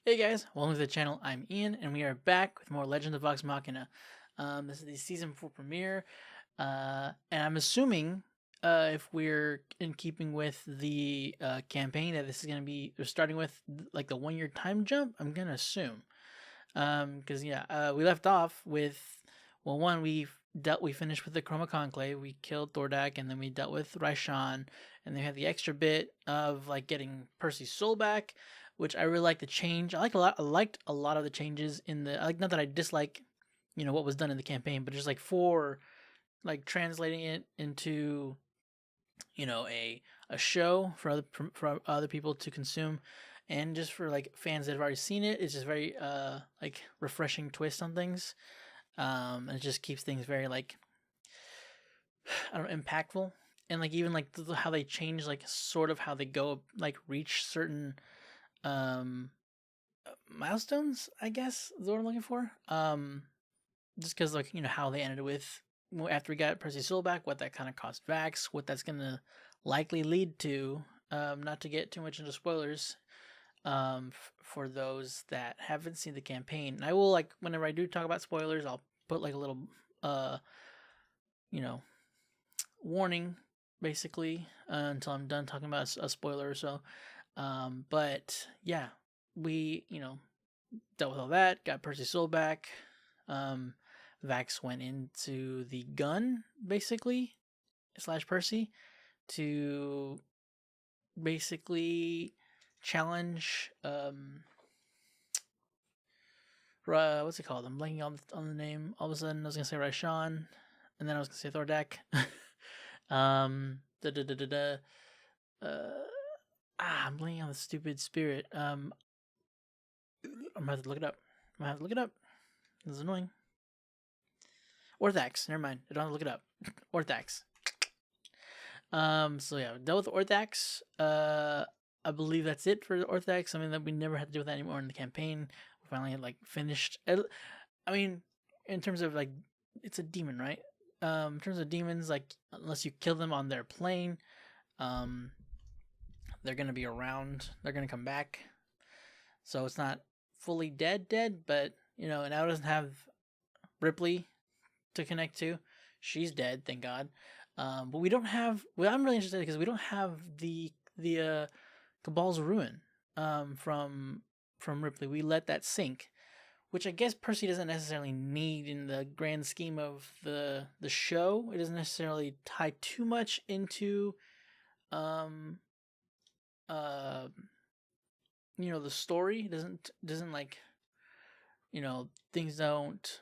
Hey guys, welcome to the channel. I'm Ian, and we are back with more Legend of Vox Machina. This is the season 4 premiere, and I'm assuming, if we're in keeping with the campaign, that this is going to be we're starting with like the 1 year time jump. I'm gonna assume, because we left off with, well, we finished with the Chroma Conclave, we killed Thordak, and then we dealt with Raishan, and then we had the extra bit of like getting Percy's soul back, which I really like the change. I liked a lot of the changes in the, like, not that I dislike, what was done in the campaign, but just like for like translating it into, a show for other people to consume, and just for like fans that have already seen it. It's just very like refreshing twist on things. And it just keeps things very like, I don't know, impactful. And like even like how they change, like sort of how they go like reach certain um milestones, I guess is what I'm looking for. Just because, like, how they ended with, after we got Percy's soul back, what that kind of cost Vax, what that's gonna likely lead to. Not to get too much into spoilers, for those that haven't seen the campaign. And I will, like, whenever I do talk about spoilers, I'll put like a little you know warning, basically, until I'm done talking about a spoiler or so. But yeah, we dealt with all that, got Percy's soul back. Vax went into the gun, basically, slash Percy, to basically challenge what's it called? I'm blanking on the name. All of a sudden, I was gonna say Raishan, and then I was gonna say Thordak. Da da da da da. I'm blanking on the stupid spirit. I'm gonna have to look it up. This is annoying. Orthax. Never mind. I don't have to look it up. Orthax. So yeah, dealt with Orthax. I believe that's it for Orthax. I mean, that we never had to deal with that anymore in the campaign. We finally had like finished. I mean, in terms of like, it's a demon, right? In terms of demons, like, unless you kill them on their plane, they're gonna be around. They're gonna come back. So it's not fully dead, but and now it doesn't have Ripley to connect to. She's dead, thank God. But we don't have. Well, I'm really interested because we don't have the Cabal's Ruin from Ripley. We let that sink, which I guess Percy doesn't necessarily need in the grand scheme of the show. It doesn't necessarily tie too much into the story. It doesn't like, things don't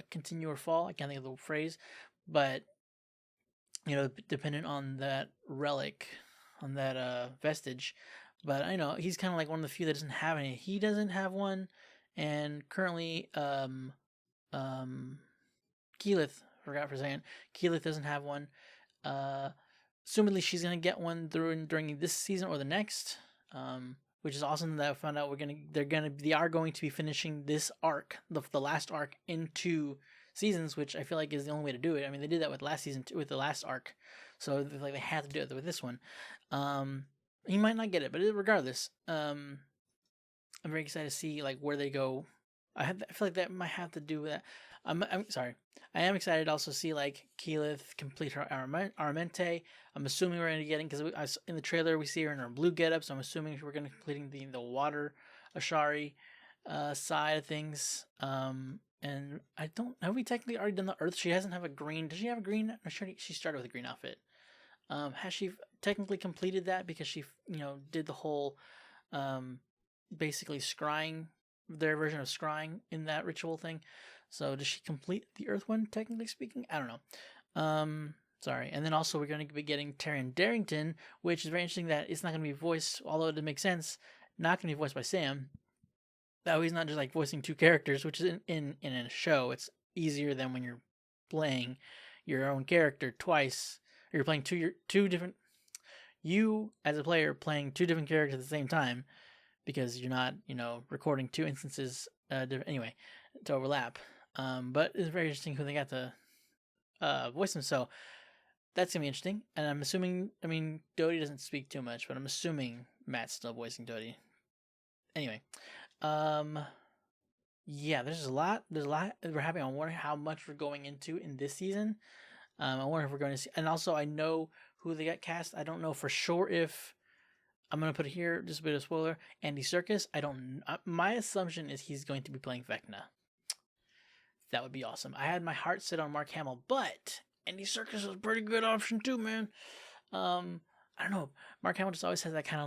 continue or fall. I can't think of the phrase, but dependent on that relic, on that vestige. But I know he's kind of like one of the few that doesn't have any. He doesn't have one, and currently, Keyleth, forgot for a second. Keyleth doesn't have one. Assumedly she's gonna get one during this season or the next. Which is awesome that I found out they are going to be finishing this arc, the last arc, in 2 seasons, which I feel like is the only way to do it. I mean, they did that with last season with the last arc, so like they have to do it with this one. He might not get it, but regardless, I'm very excited to see like where they go. I feel like that might have to do with that. I'm sorry. I am excited to also see like Keyleth complete her Aramente. I'm assuming we're going to be getting, because in the trailer we see her in her blue getup, so I'm assuming we're going to be completing the water Ashari side of things. And I don't, have we technically already done the Earth? She hasn't have a green. Does she have a green? I'm sure she started with a green outfit. Has she technically completed that, because she did the whole basically scrying, their version of scrying in that ritual thing? So does she complete the Earth one, technically speaking? I don't know. Sorry. And then also we're going to be getting Taryon Darrington, which is very interesting that it's not going to be voiced, although it makes sense, not going to be voiced by Sam. That way he's not just like voicing 2 characters, which is in a show. It's easier than when you're playing your own character twice, or you're playing two different, you as a player playing 2 different characters at the same time, because you're not, recording 2 instances anyway, to overlap. But it's very interesting who they got to voice them. So that's gonna be interesting. And I'm assuming, Dodie doesn't speak too much, but I'm assuming Matt's still voicing Dodie. Anyway, um, yeah, there's a lot. There's a lot we're having. I wonder how much we're going into in this season. I wonder if we're going to see. And also, I know who they got cast. I don't know for sure if I'm going to put it here. Just a bit of spoiler. Andy Serkis. I don't. My assumption is he's going to be playing Vecna. That would be awesome. I had my heart set on Mark Hamill, but Andy Serkis is a pretty good option too, man. I don't know. Mark Hamill just always has that kind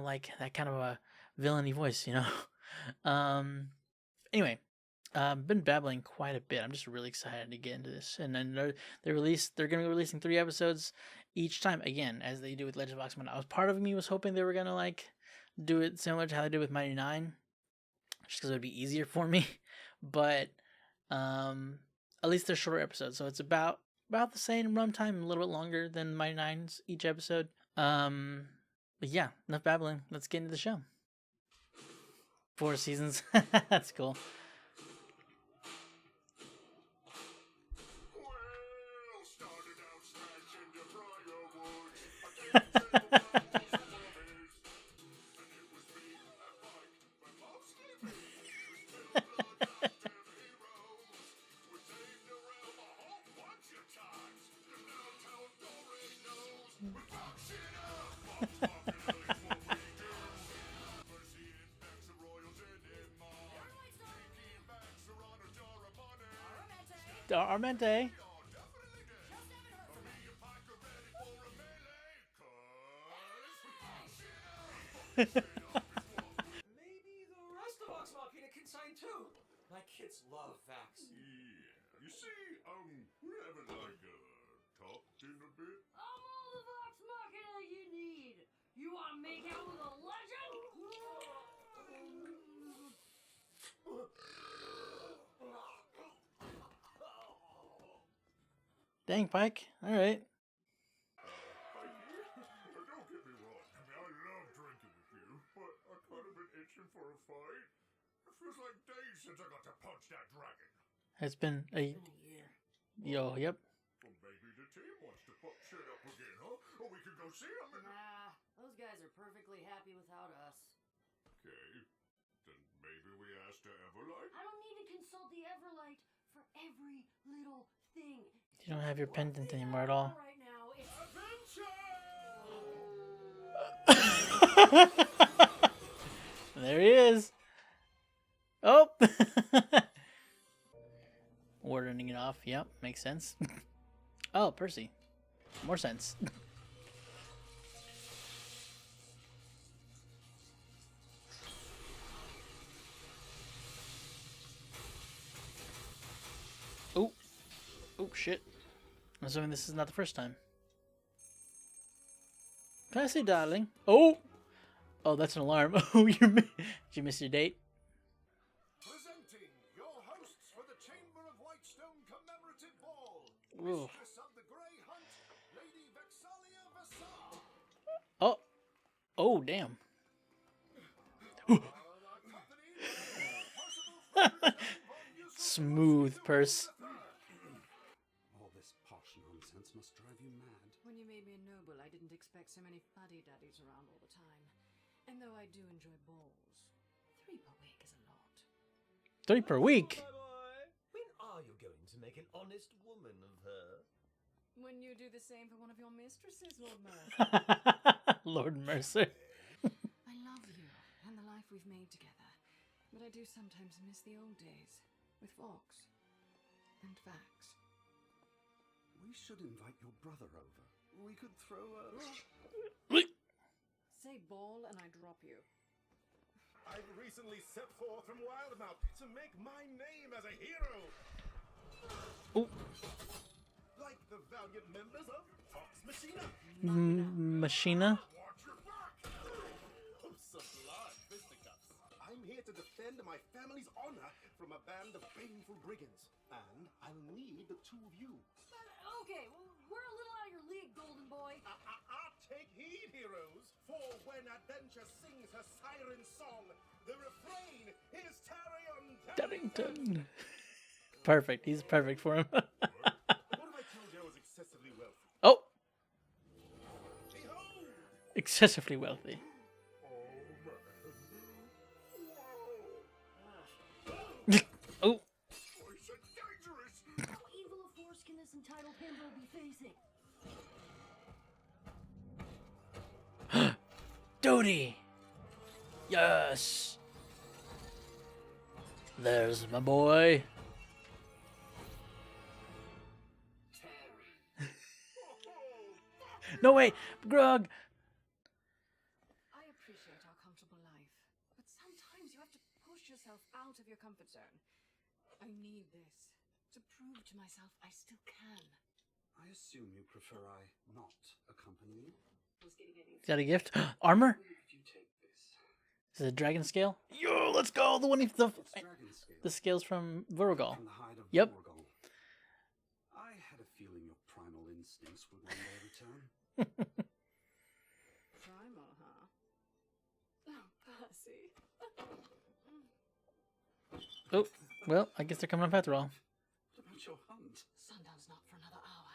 of a villainy voice, you know. Anyway, been babbling quite a bit. I'm just really excited to get into this. And then they're going to be releasing 3 episodes each time, again, as they do with Legend of Vox Machina. Part of me was hoping they were going to like do it similar to how they did with Mighty Nine, just because it would be easier for me. But at least they're shorter episodes, so it's about the same runtime, a little bit longer than Mighty Nine's each episode. But yeah, enough babbling. Let's get into the show. 4 seasons. That's cool. Armente. Maybe the rest of Vox Machina can sign too. My kids love Vax. Yeah, you see, we haven't talked in a bit. I'm all the Vox Machina you need. You want to make out with a legend? Dang, Pike. All right. Don't get me wrong. I mean, I love drinking with you, but I kind of been itching for a fight. It feels like days since I got to punch that dragon. It's been a yo. Yep. Well, maybe the team wants to fuck shit up again, huh? Or we could go see them. Nah, those guys are perfectly happy without us. Okay, then maybe we ask the Everlight. I don't need to consult the Everlight for every little thing. You don't have your pendant anymore at all. Right now, it's There he is. Oh. Wardening it off. Yep, makes sense. Oh, Percy. More sense. Oh. Oh, shit. I'm assuming this is not the first time. Can I say darling? Oh! Oh, that's an alarm. Oh, did you miss your date? Presenting your hosts for the Chamber of Whitestone Commemorative Ball. Ooh. Mistress of the Grey Hunt, Lady Vexalia Vassar. Oh. Oh, damn. Smooth, Purse. All this posh nonsense must drive you mad. When you made me a noble, I didn't expect so many fuddy-duddies around all the time. And though I do enjoy balls, 3 per week is a lot. 3 per week? My boy, when are you going to make an honest woman of her? When you do the same for one of your mistresses, Lord Mercer. Lord Mercer. I love you and the life we've made together, but I do sometimes miss the old days with Vox and Vax. We should invite your brother over. We could throw a... Say ball and I drop you. I've recently set forth from Wildmouth to make my name as a hero. Oh. Like the valiant members of Vox Machina. Machina? Watch your back. Sublime fisticuffs. I'm here to defend my family's honor from a band of baneful brigands. And I'll need the 2 of you. okay. We're a little out of your league, Golden Boy. Take heed, heroes, for when adventure sings her siren song, the refrain is Taryon. Darrington. Perfect. He's perfect for him. What if I told you I was excessively wealthy? Oh. Behold! Excessively wealthy. Oh, man. Wow. this entitled him will be facing. Duty! Yes! There's my boy. No way! Grog! I appreciate our comfortable life, but sometimes you have to push yourself out of your comfort zone. I need this to prove to myself I still can. I assume you prefer I not accompany you? Is that a gift? Armor? If you take this. Is it a dragon scale? Yo, let's go! The one It's dragon scale. the scales from Virgal. From the hide of Yep. Vorgol. I had a feeling your primal instincts would one day return. Primal, huh? Oh, Percy. Oh, well, I guess they're coming up after all. What about your hunt? Sundown's not for another hour.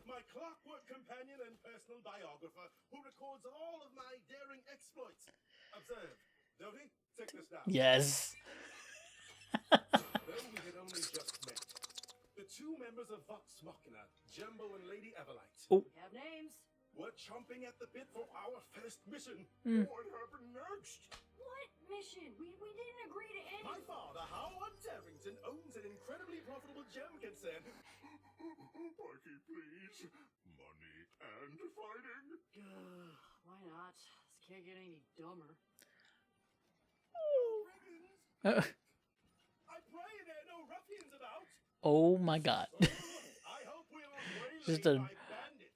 My clockwork companion and personal biographer who records all of my daring exploits. Observe. Doty, take this down. Yes. Though we had only just met, the two members of Vox Machina, Jumbo and Lady Everlight, Oh. We have names. were chomping at the bit for our first mission. What happened next? What mission? We didn't agree to any. My father, Howard Darrington, owns an incredibly profitable gem concern. Mikey, please. Money and fighting. Why not? This can't get any dumber. Uh, I pray there are no ruffians about. oh my god. I hope we're not Just waylaid a- by bandits.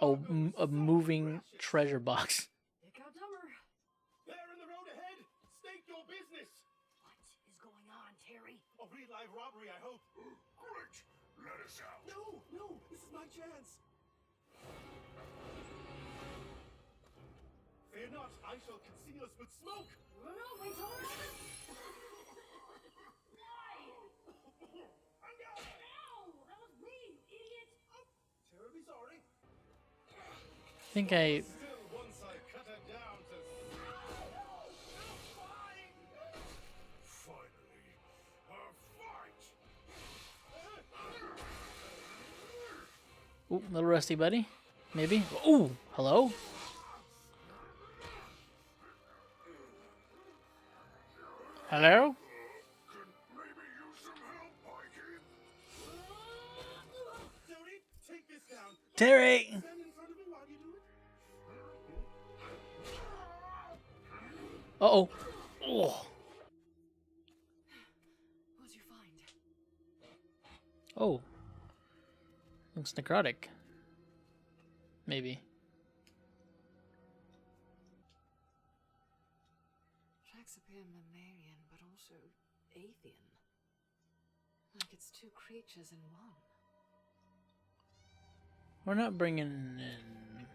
Our cargo A is moving precious. treasure box. It got dumber. There in the road ahead. State your business. What is going on, Terry? A real live robbery, I hope. Great. Let us out. No, this is my chance. Fear not, I shall conceal us with smoke. No, wait till we're out. I'm going. Ow! That was me, you idiot! Terribly sorry. I think I... Still, once I cut her down to... Finally, a fight. Ooh, little rusty buddy. Maybe. Ooh, hello? Hello? Could maybe use some help, Mikey. Jody, take this down. Terry! Stand in front of me while you do it. Uh-oh. Oh. What'd you find? Oh. Looks necrotic. Maybe. Tracks appear mammalian, but also avian. Like it's two creatures in one. We're not bringing in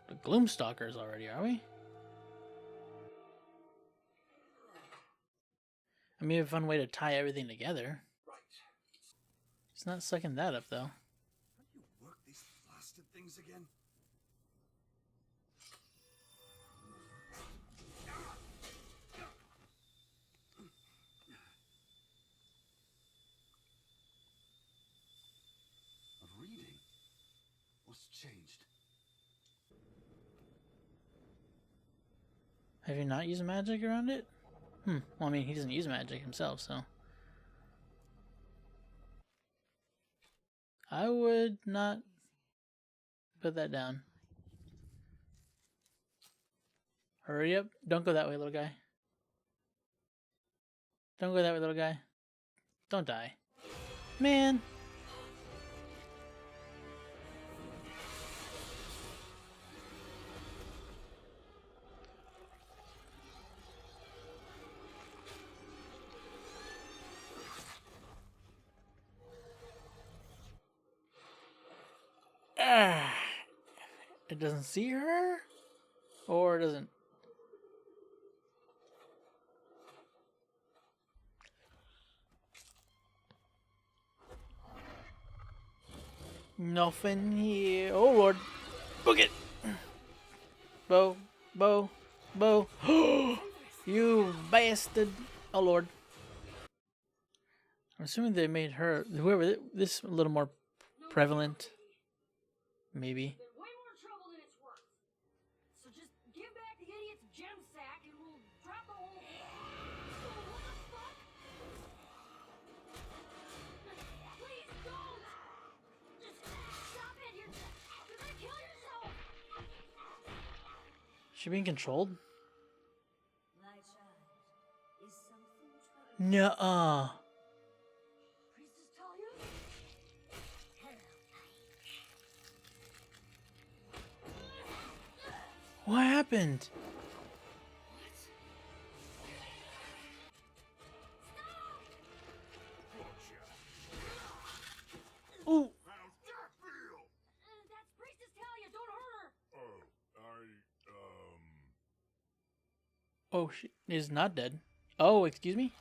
the Gloomstalkers already, are we? I mean, a fun way to tie everything together. Right. It's not sucking that up, though. How do you work these blasted things again? Of reading? What's changed? Have you not used magic around it? Well, I mean, he doesn't use magic himself, so... I would not put that down. Hurry up. Don't go that way, little guy. Don't go that way, little guy. Don't die. Man. Ah. It doesn't see her? Or it doesn't? Nothing here. Oh lord. Book it. Bow. Bow. Bow. You bastard. Oh lord. I'm assuming they made her whoever this a little more prevalent. Maybe. Been way more trouble than it's worth. So just give back the idiot's gem sack and we'll drop the whole. Oh, what the fuck? Please don't! Just stop it! You're gonna kill yourself! She being controlled? My child is something troubled. Nuh-uh. Priestess Talia? What happened? Ooh. How's that feel? That's Priestess Talia! Don't hurt her! Oh, she is not dead. Oh, excuse me?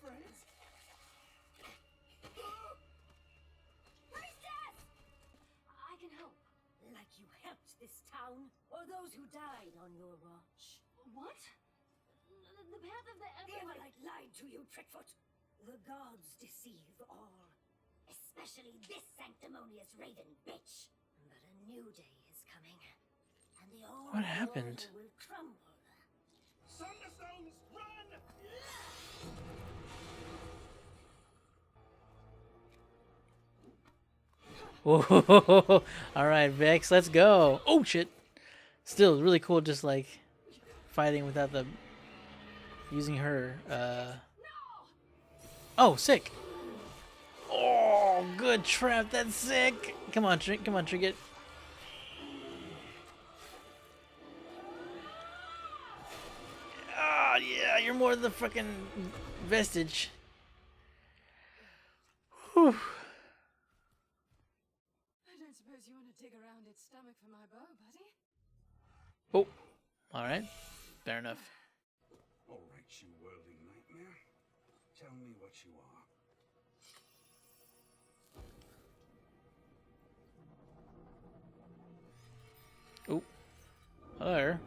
Priestess! I can help. Like you helped this town, or those who died on your watch. What? The path of the The Everlight. Everlight lied to you, Trickfoot. The gods deceive all, especially this sanctimonious raven bitch. But a new day is coming, and the old What happened? order will crumble. Thunderstones, run! Whoa. All right, Vex, let's go. Oh shit. Still really cool just like fighting without the using her Oh, sick. Oh, good trap. That's sick. Come on, come on, Trinket. Ah, yeah, you're more than the fucking vestige. Whew. I don't suppose you want to dig around its stomach for my bow, buddy? Oh, all right. Fair enough. All right, you whirling nightmare. Tell me what you are. Oh, hello.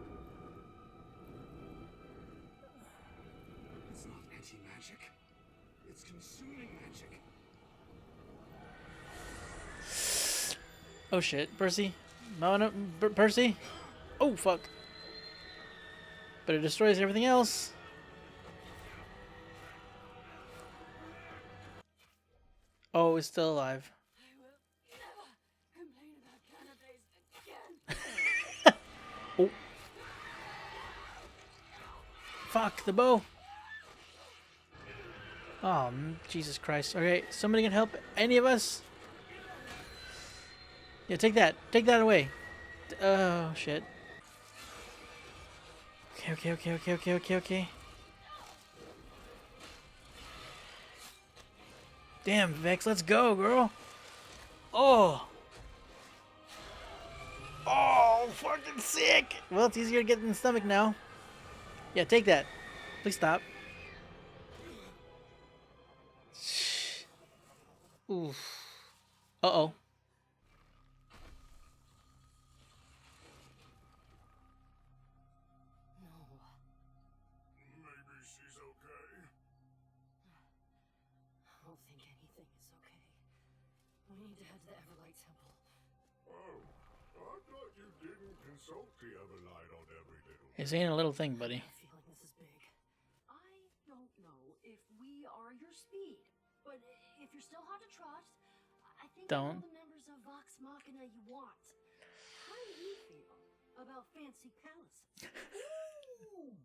It's not anti-magic. It's consuming magic. Oh shit, Percy. No, no, Percy. Oh fuck. But it destroys everything else. Oh, it's still alive. I will never complain about cannabis again. Oh. Fuck, the bow. Oh, Jesus Christ. Okay, somebody can help any of us? Yeah, take that. Take that away. Oh, shit. Okay. Damn, Vex, let's go, girl. Oh. Oh, fucking sick. Well, it's easier to get in the stomach now. Yeah, take that. Please stop. Oof. Uh-oh. Maybe she's okay. I don't think anything is okay. We need to head to the Everlight Temple. Oh, I thought you didn't consult the Everlight on every little. It's ain't a little thing, buddy. I have a feeling this is big. I don't know if we are your speed, but if you're still hot to trot, I think Don't. all the members of Vox Machina you want. How do you feel about fancy palaces?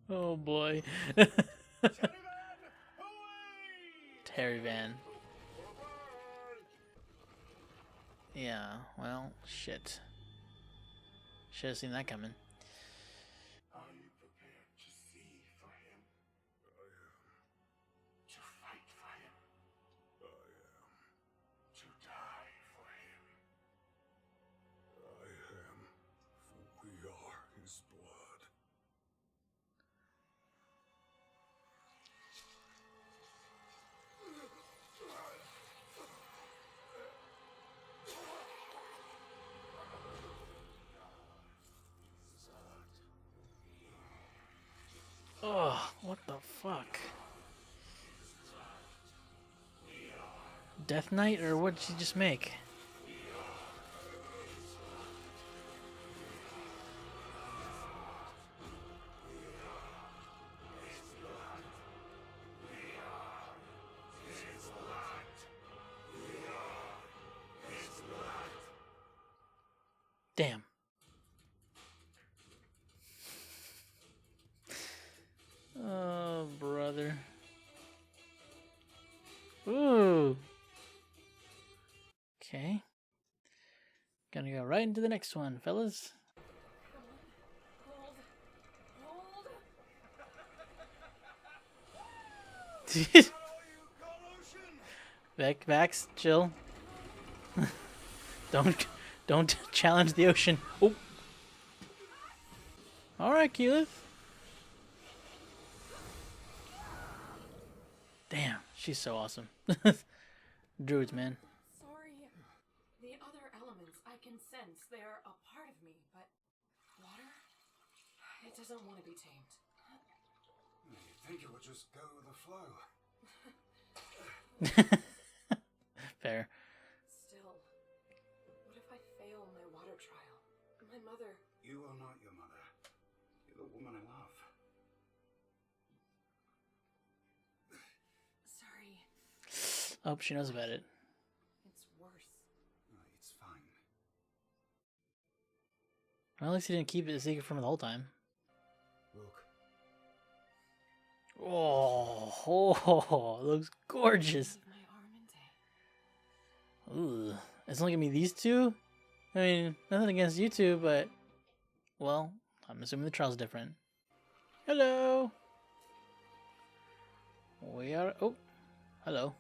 Oh boy. Taliban, away! Terry Van. Bye-bye! Yeah, well, shit. Should have seen that coming. Are you prepared to see for him? I am. To fight for him? I am. To die for him? I am. For we are his blood. Death Knight, or what did she just make? Damn. Oh, brother. Ooh. Okay. Gonna go right into the next one, fellas. Vax, chill. Don't challenge the ocean. Oh. All right, Keyleth. Damn, she's so awesome. Druids, man. Sorry. The other elements I can sense. They're a part of me, but water? It doesn't want to be tamed. You think it would just go with the flow? Fair. Still, what if I fail my water trial? My mother... You are not your mother. You're the woman I love. Sorry. Oh, she knows about it. It's worse. No, it's fine. Well, at least he didn't keep it a secret from her the whole time. Look, Oh, looks gorgeous. Leave my arm in day. Ooh, it's only gonna be these two? I mean, nothing against you two, but... Well, I'm assuming the trial's different. Hello! We are... Oh, hello.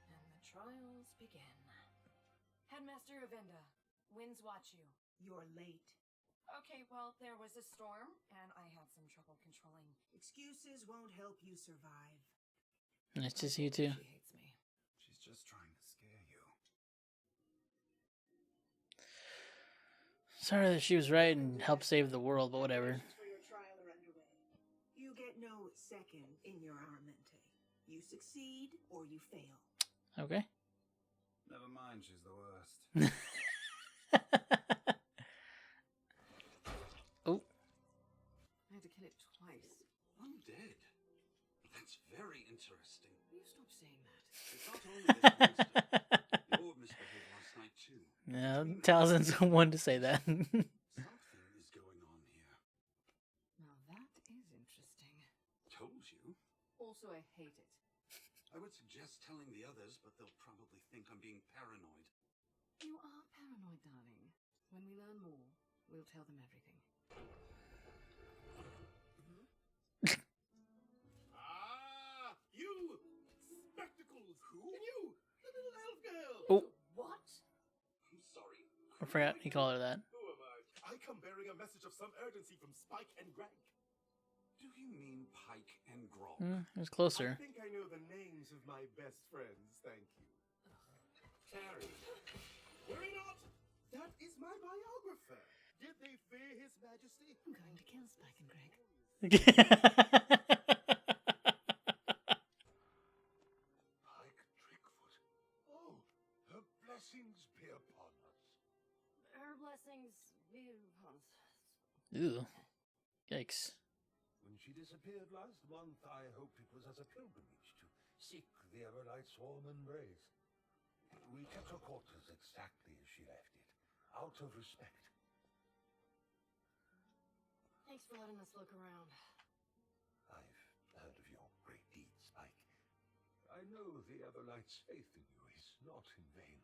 And the trials begin. Headmaster Avenda, winds watch you. You're late. Okay, well, there was a storm, and I had some trouble controlling. Excuses won't help you survive. Nice to see you too. She hates me. She's just trying to scare you. Sorry that she was right and helped save the world, but whatever. Preparations for your trial are underway. You get no second in your armamente. You succeed or you fail. Okay. Never mind, she's the worst. Oh. I had to kill it twice. I'm dead. That's very interesting. You stop saying that. It's not only this monster. Your misbehaved last night too. Yeah, Talzin's the one to say that. Something is going on here. Now that is interesting. Told you. Also, I hate it. I would suggest telling the others, but they'll probably think I'm being paranoid. You are paranoid, darling. When we learn more, we'll tell them everything. Ah, you! Spectacles! Who? And you, the little elf girl! Oh, What? I'm sorry. I forgot he called her that. Who am I? I come bearing a message of some urgency from Spike and Greg. Do you mean Pike and Grog? It was closer. I think I know the names of my best friends, thank you. Carrie. Worry not! That is my biographer. Did they fear His Majesty? I'm going to kill Spike and Greg. Pike Trickfoot. Oh, her blessings be upon us. Our blessings be upon us. Ooh. Yikes. when she disappeared last month, I hoped it was as a pilgrimage to seek the Everlight Swarm embrace. We kept her quarters exactly as she left it, out of respect. Thanks for letting us look around. I've heard of your great deeds, Spike. I know the Everlight's faith in you is not in vain.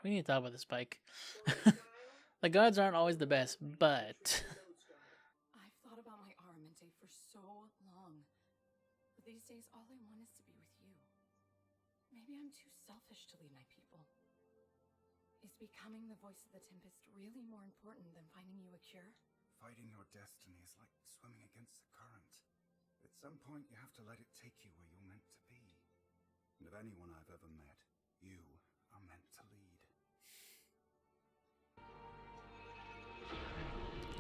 We need to talk about the Spike. The gods aren't always the best, but... I've thought about my armamente for so long. But these days, all I want is to be with you. Maybe I'm too selfish to lead my people. Is becoming the voice of the Tempest really more important than finding you a cure? Fighting your destiny is like swimming against the current. At some point, you have to let it take you where you're meant to be. And of anyone I've ever met, you are meant to lead.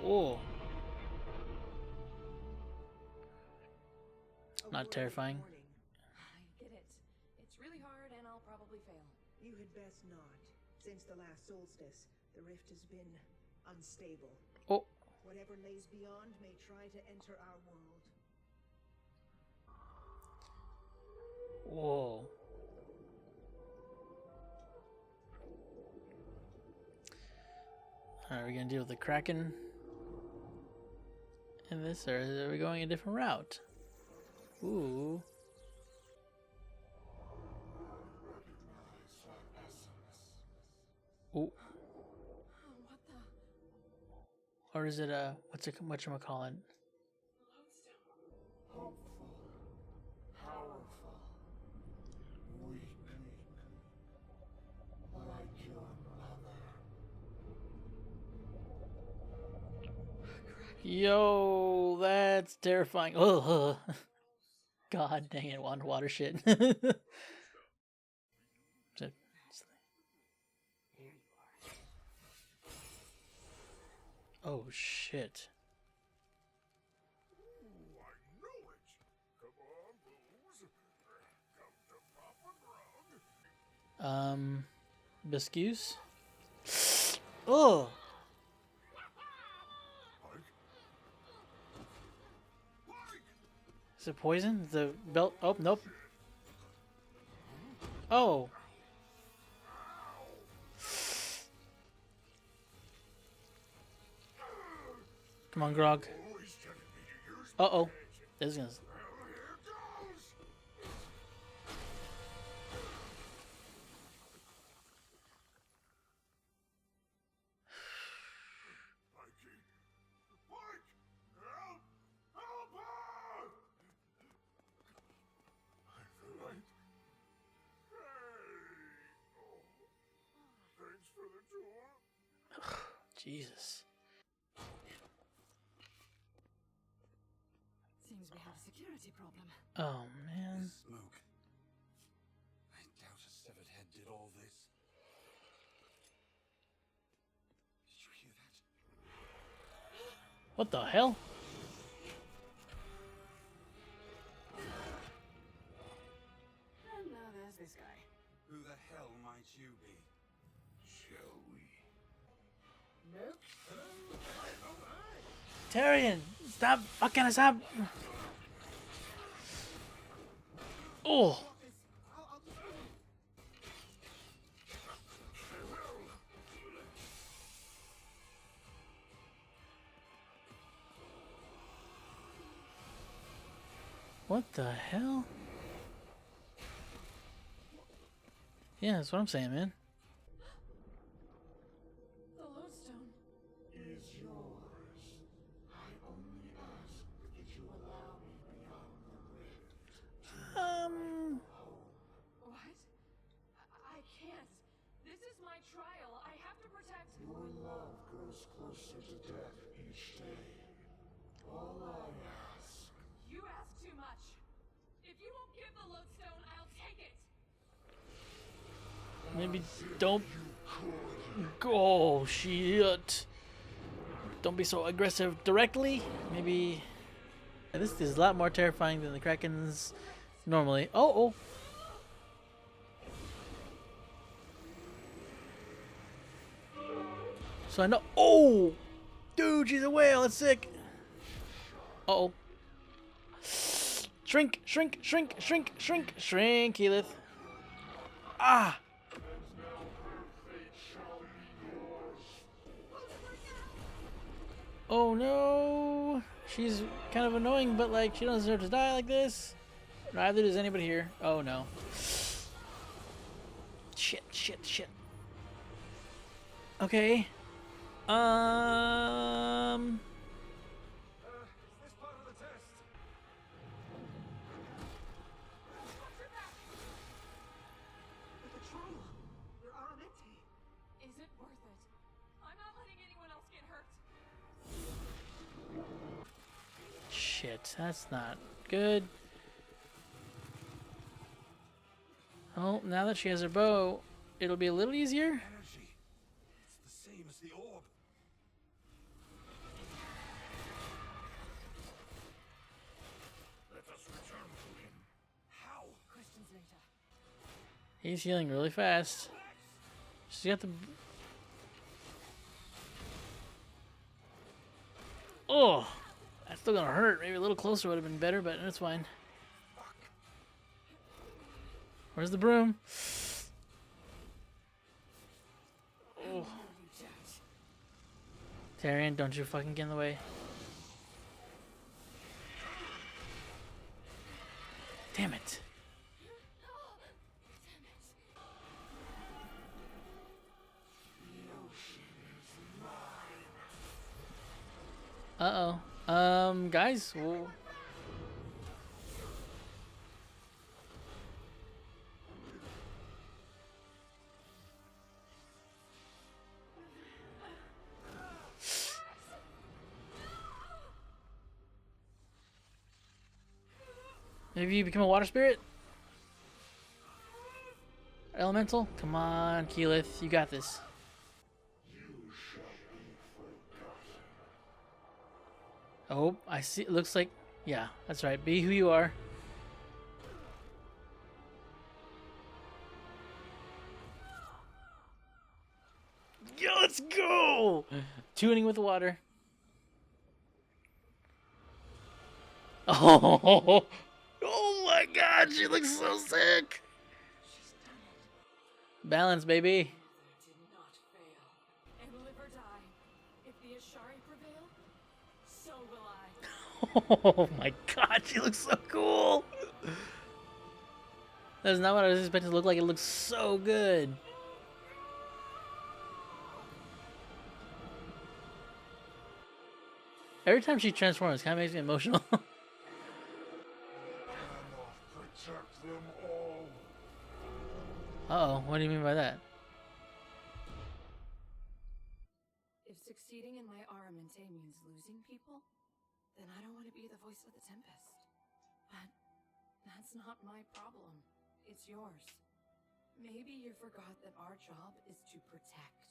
Oh. Not terrifying. best not. Since the last solstice, the rift has been unstable. Oh. Whatever lays beyond may try to enter our world. Whoa. Are we gonna deal with the Kraken in this, or are we going a different route? Ooh. Ooh. What the? Or is it whatchamacallit? Hopeful, powerful, weak, like your mother. Yo, that's terrifying. Oh, God dang it, water shit. Oh shit. Ooh, I know it. Come on, booze. Come to Papa Grog. Biscuits? Oh! Is it poison? The belt? Oh, nope. Oh! Come on, Grog. Uh-oh. This is gonna... Jesus. Seems we have a security problem. Oh, man. Smoke. I doubt a severed head did all this. Did you hear that? What the hell? And now there's this guy. Who the hell might you be? Shall we? Taryon! Stop fucking us up! Oh! What the hell? Yeah, that's what I'm saying, man. The lodestone. Is yours. I only ask that you allow me beyond the rift. What? I can't. This is my trial. I have to protect. Your love grows closer to death each day. All I ask. You ask too much. If you won't give the lodestone, I'll take it. Maybe don't... Oh, shit. Don't be so aggressive directly. Maybe... This is a lot more terrifying than the Krakens normally. Oh, oh. So I know... Oh! Dude, she's a whale. That's sick. Uh-oh. Shrink, shrink, shrink, shrink, shrink, shrink, Keyleth. Ah! Oh no! She's kind of annoying, but like, she doesn't deserve to die like this. Neither does anybody here. Oh no. Shit, shit, shit. Okay. Is this part of the test? But the trial, your aramente. Is it worth it? I'm not letting anyone else get hurt. Shit, that's not good. Oh, now that she has her bow, it'll be a little easier. Energy. It's the same as the orb. Let us return to him. How? Questions later. He's healing really fast. Let's She's got the. Oh, that's still gonna hurt. Maybe a little closer would have been better, but that's fine. Where's the broom? Oh. Taryon, don't you fucking get in the way. Damn it. Uh-oh. Guys, whoa. Maybe you become a water spirit? Elemental? Come on, Keyleth, you got this. Oh, I see. It looks like, yeah, that's right. Be who you are. Yeah, let's go! Tuning with the water. Oh, oh my God, she looks so sick. Balance, baby. Did not fail. And live or die. If the Ashari prevail, so will I. Oh my God, she looks so cool. That's not what I was expecting to look like. It looks so good. Every time she transforms, it kind of makes me emotional. Protect them all. Uh-oh, what do you mean by that? If succeeding in my armamente means losing people, then I don't want to be the voice of the Tempest. But that's not my problem. It's yours. Maybe you forgot that our job is to protect.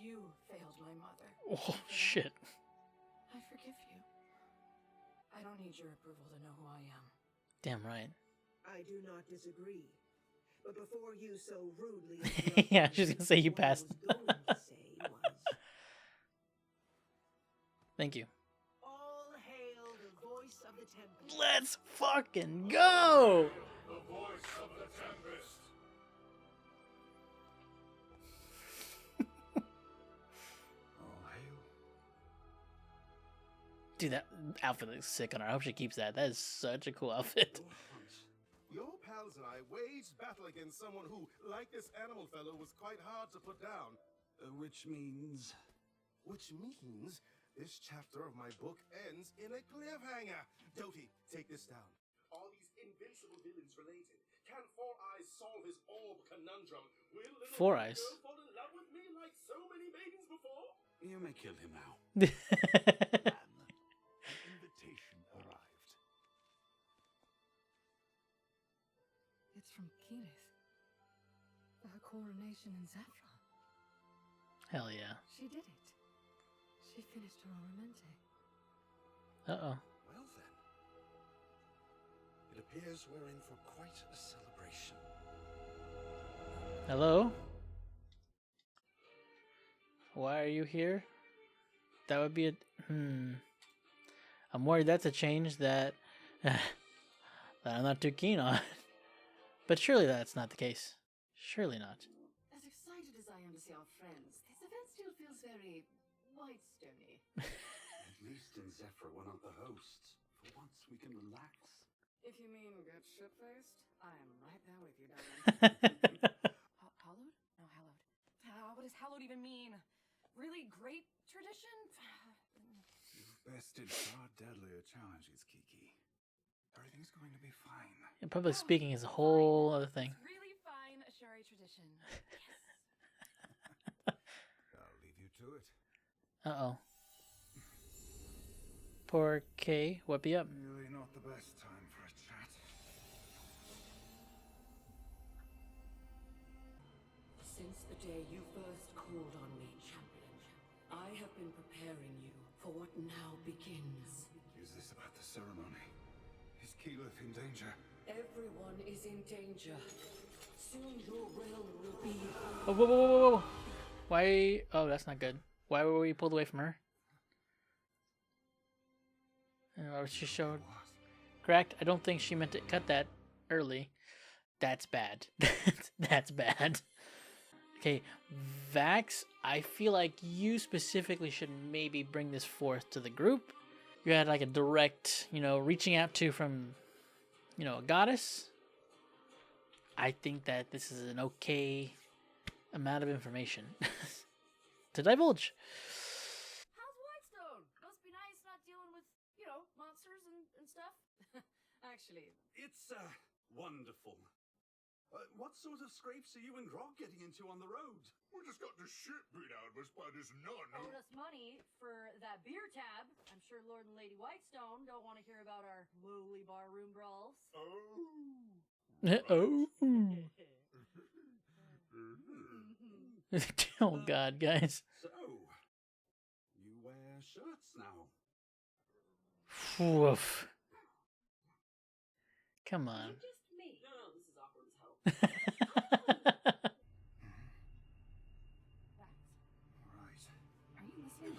You failed my mother. Oh, shit. I forgive you. I don't need your approval to know who I am. Damn right. I do not disagree. But before you so rudely Yeah, she's gonna say you what I passed. was going to say was, Thank you. all hail the voice of the Tempest. Let's fucking go! The voice of the Tempest. All hail. Dude, that outfit looks sick on her. I hope she keeps that. That is such a cool outfit. Your pals and I waged battle against someone who, like this animal fellow, was quite hard to put down. Which means... Which means this chapter of my book ends in a cliffhanger. Doty, take this down. Are these invincible villains related? Can Four Eyes solve his orb conundrum? Will little Four Black Eyes? girl fall in love with me like so many maidens before? You may kill him now. An invitation arrived. It's from Keyleth. Her coronation in Zephyr. Hell yeah. She did it. She finished her armamente. Uh-oh. Well then, it appears we're in for quite a celebration. Hello? Why are you here? That would be a... I'm worried that's a change that... that I'm not too keen on. But surely that's not the case. Surely not. As excited as I am to see our friends, this event still feels very Whitestone-y. At least in Zephyr we're not the hosts. For once we can relax. If you mean get shit-faced, I am right there with you, darling. Hallowed? No, hallowed. What does hallowed even mean? Really great tradition? You've bested far deadlier challenges, Kiki. Everything's going to be fine. And public speaking is a whole other thing. Really fine Ashari tradition. I'll leave you to it. Uh-oh. Poor Kay. What be up? Really not the best time for a chat. Since the day you first called on me, champion, I have been preparing you for what now begins. Is this about the ceremony? Is Keyleth in danger? Everyone is in danger. Soon your realm will be. Oh, whoa, whoa, whoa, whoa, whoa. Why? Oh, that's not good. Why were we pulled away from her? She showed. Correct. I don't think she meant to cut that early. That's bad. That's bad. Okay, Vax, I feel like you specifically should maybe bring this forth to the group. You had like a direct, reaching out to from, a goddess. I think that this is an okay amount of information to divulge. How's Whitestone? Must be nice not dealing with, monsters and stuff. Actually, It's, wonderful. What sort of scrapes are you and Grog getting into on the road? We just got the shit beat out of us by this nun. Owed us money for that beer tab. I'm sure Lord and Lady Whitestone don't want to hear about our lowly barroom brawls. Oh. Oh God, guys. So, you wear shirts now. Woof. Come on. Just me. No, this is awkward as hell. Right. are you listening?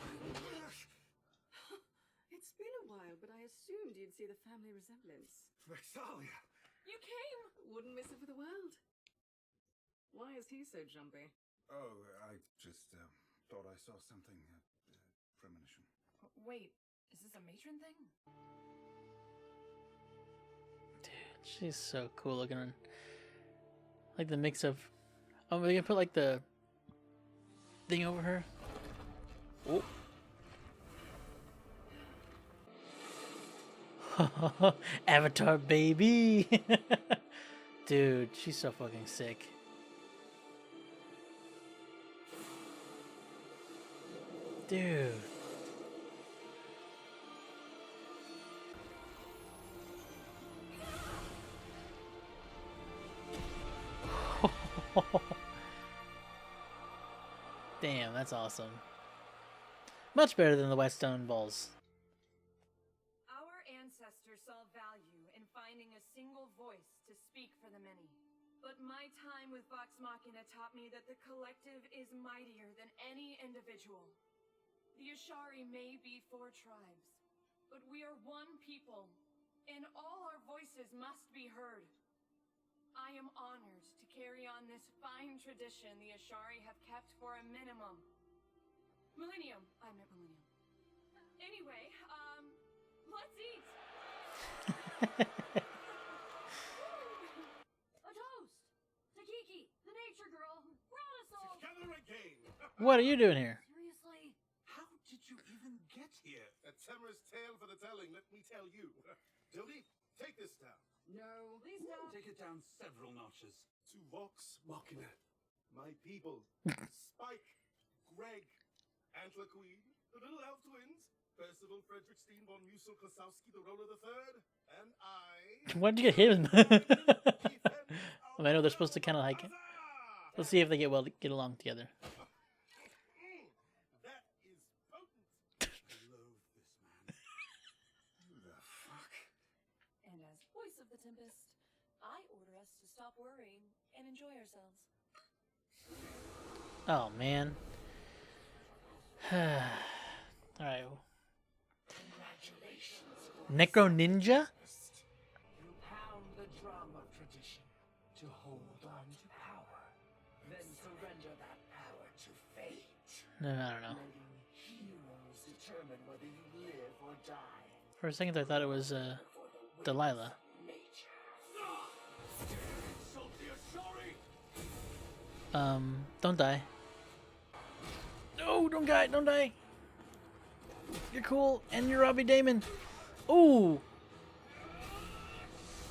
It's been a while, but I assumed you'd see the family resemblance. Vexalia! You came! Wouldn't miss it for the world. Why is he so jumpy? Oh, I just thought I saw something. Premonition. Wait, is this a matron thing? Dude, she's so cool looking. Like the mix of. Oh, they can put like the thing over her. Oh. Avatar baby. Dude, she's so fucking sick. Dude. Damn, that's awesome. Much better than the Whetstone balls. Our ancestors saw value in finding a single voice to speak for the many. But my time with Vox Machina taught me that the collective is mightier than any individual. The Ashari may be 4 tribes, but we are one people, and all our voices must be heard. I am honored to carry on this fine tradition the Ashari have kept for a minimum. Millennium. I meant millennium. Anyway, let's eat! A toast to Kiki, the nature girl who brought us all. Together again! What are you doing here? Seriously? How did you even get here? A Temra's tale for the telling, let me tell you. Jody, take this down. No, please don't. Take it down several notches. To Vox Machina, my people. Spike, Greg, Antler Queen, the little elf twins, Percival Frederickstein von Musil Klosowski, the Roller the Third, and I... Why'd you get him? Well, I know they're supposed to kind of like. Let's see if they get along together. That is potent. I love this man. Who the fuck? And as voice of the Tempest, I order us to stop worrying and enjoy ourselves. Oh man. Alright. Necro Ninja? You pound the drum of tradition to hold on to power, then surrender that power to fate. No, I don't know. Letting heroes determine whether you live or die. For a second I thought it was Delilah. Don't die. No, don't die, don't die. You're cool, and you're Robbie Damon. Ooh.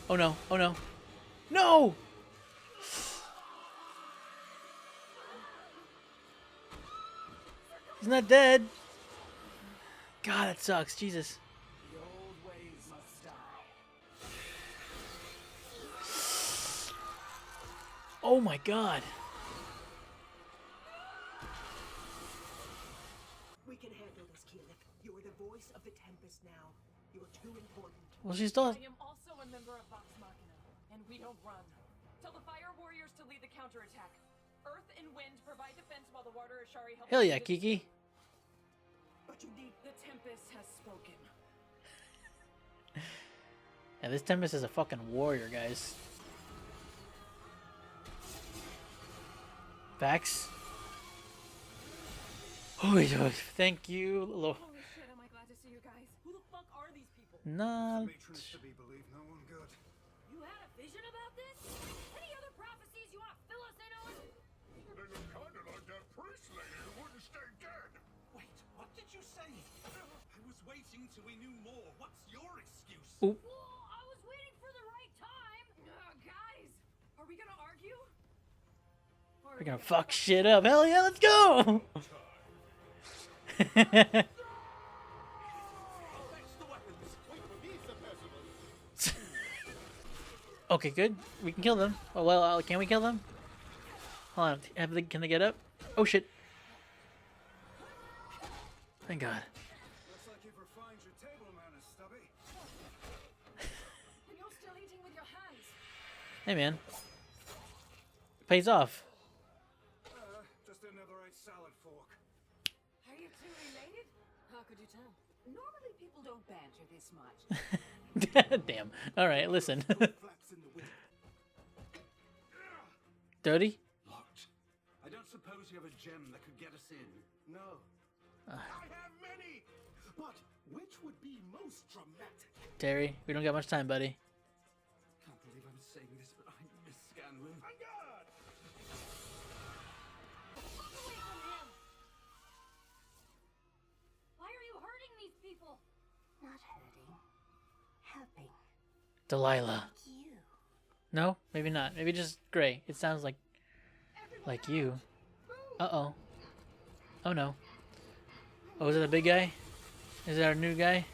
Oh no, oh no. No! He's not dead. God, that sucks, Jesus. The old ways must die. Oh my God. We can handle this, Keelik. You're the voice of the Tempest now. You're too important. Well, she's still. I am also a member of Vox Machina, and we don't run. Tell the fire warriors to lead the counterattack. Earth and wind provide defense while the water Ashari helps. Hell yeah, Kiki. But you need The Tempest has spoken. Yeah, this Tempest is a fucking warrior, guys. Facts. Oh, thank you, Lord. Holy shit, am I glad to see you guys. Who the fuck are these people? Not. Matrons to be believed, no one good. You had a vision about this? Any other prophecies you want to fill us in on? They look kinda like that priest lady who wouldn't stay dead. Wait, what did you say? I was waiting till we knew more. What's your excuse? Ooh. Well, I was waiting for the right time. Guys, are we gonna argue? We're gonna fuck shit up. Hell yeah, let's go! Okay, good. We can kill them. Oh, well, can we kill them? Hold on. Can they get up? Oh, shit. Thank God. Looks like you've refined your table manners, Stubby. And you're still eating with your hands. Hey, man. Pays off. Just another salad fork. Are you two related? How could you tell? Normally people don't banter this much. Damn. Alright, listen. Flaps in the wind. Dirty? Locked. I don't suppose you have a gem that could get us in. No. I have many. But which would be most dramatic? Terry, we don't got much time, buddy. Can't believe I'm saying this, but I miss Scanlan. On guard! Fuck away from him! Why are you hurting these people? Not hurting. Helping. Delilah. You. No? Maybe not. Maybe just Gray. It sounds like you. Uh-oh. Oh, no. Oh, is it a big guy? Is it our new guy?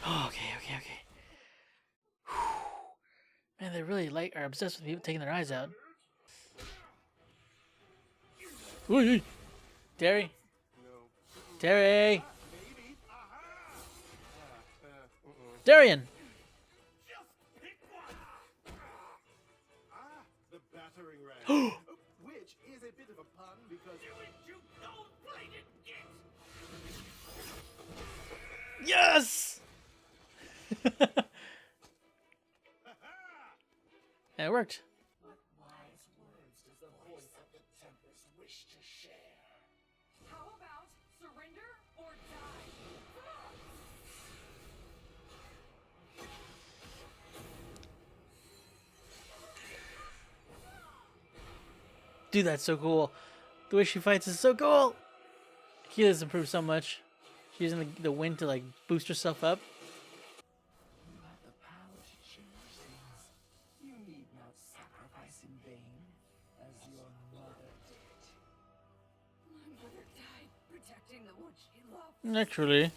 Oh, okay. Whew. Man, they really are obsessed with people taking their eyes out. Ooh, Terry. Terry. Darrington. The battering ram. Which is a bit of a pun because you gold-plated git. Yes. And it worked. What wise words does the voice of the Tempest wish to share? How about surrender or die? Dude, that's so cool. The way she fights is so cool. Keela's improved so much. She's using the wind to like boost herself up. You have the power to change things. You need not sacrifice in vain, as your mother did. My mother died protecting the one she loved. Naturally.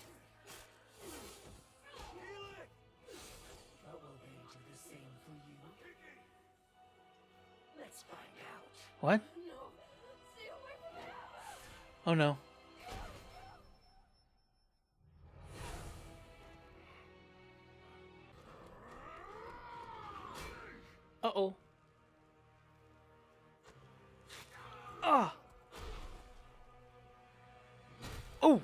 But will they do the same for you? Let's find out. What? No. Stay away from me. Oh no. Uh-oh. Ah. Oh.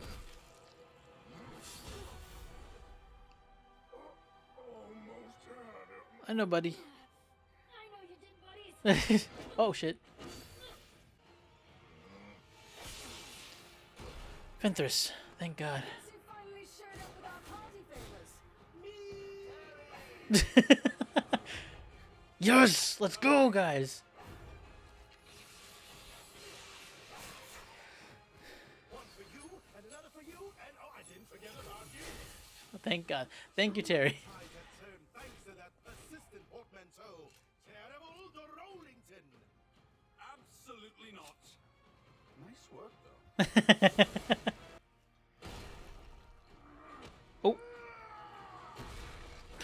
I know, buddy. I know you did, buddies. Oh shit. Ventress, thank God. You finally showed up without party favors. Yes, let's go, guys. One for you, and another for you, and oh, I didn't forget about you. Thank God. Thank you, Terry. I get turned thanks to that persistent portmanteau. Terrible Darrington. Absolutely not. Nice work, though. Oh.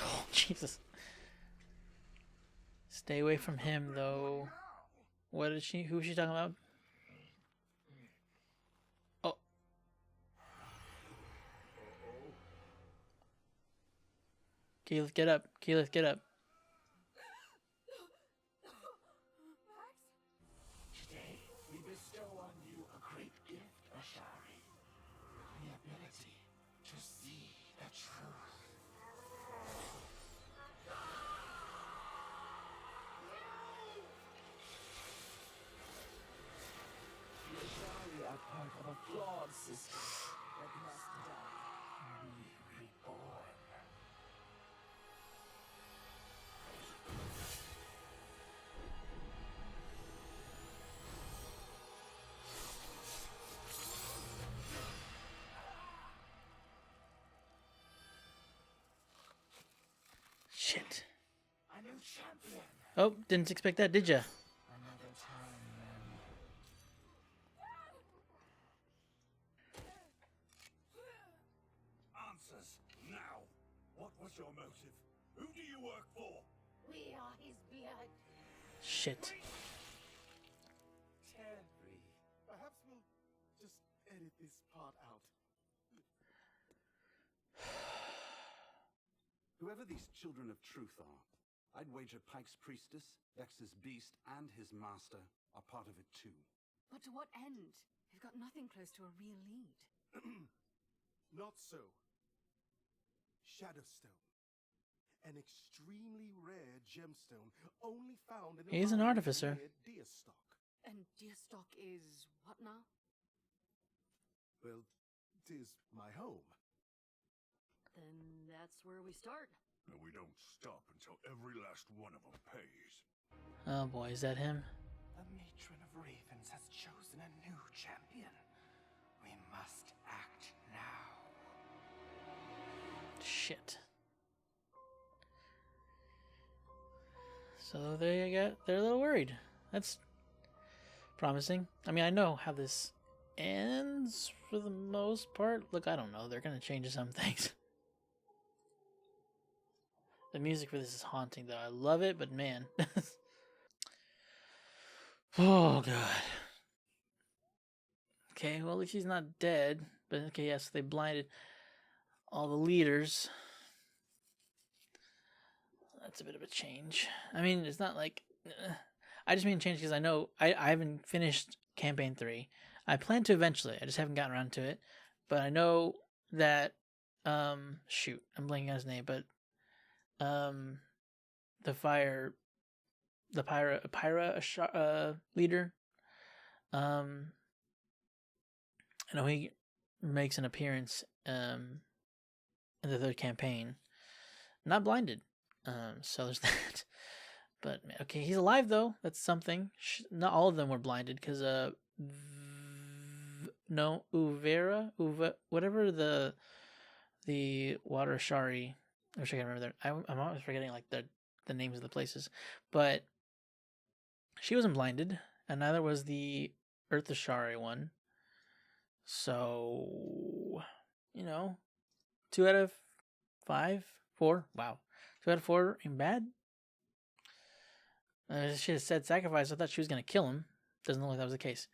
Oh, Jesus. Stay away from him, though. What is she? Who is she talking about? Oh. Keyleth, get up. Keyleth, get up. Today, we bestow on you a great gift, Ashari. The ability to see the truth. The Ashari are part of a flawed system that must die and be reborn. Shit. A new champion. Oh, didn't expect that, did ya? Another time, then. Answers, now! What was your motive? Who do you work for? We are his blood. Shit. Terry, perhaps we'll just edit this part out. Whoever these children of truth are, I'd wager Pike's priestess, Vex's beast, and his master are part of it too. But to what end? We've got nothing close to a real lead. Not so. Shadowstone. An extremely rare gemstone only found in a He's an mine artificer. near Deerstock. And Deerstock is what now? Well, 'tis my home. Then that's where we start. And we don't stop until every last one of them pays. Oh boy, is that him? The Matron of Ravens has chosen a new champion. We must act now. Shit. So they're a little worried. That's promising. I mean, I know how this ends for the most part. Look, I don't know. They're gonna change some things. The music for this is haunting, though. I love it, but man. Oh, God. Okay, well, at least he's not dead. But, okay, yes, they blinded all the leaders. That's a bit of a change. I mean, it's not like... I just mean change because I know I haven't finished Campaign 3. I plan to eventually. I just haven't gotten around to it. But I know that... shoot, I'm blanking on his name, but... the Pyra leader. I know he makes an appearance in the third campaign. Not blinded. So there's that. But okay, he's alive though. That's something. Not all of them were blinded because whatever the water Shari. I wish I could remember that. I'm always forgetting like the names of the places, but she wasn't blinded, and neither was the Earth Ashari one. So, 2 out of 5, 4. Wow, 2 out of 4 ain't bad. She had said sacrifice. I thought she was gonna kill him. Doesn't look like that was the case.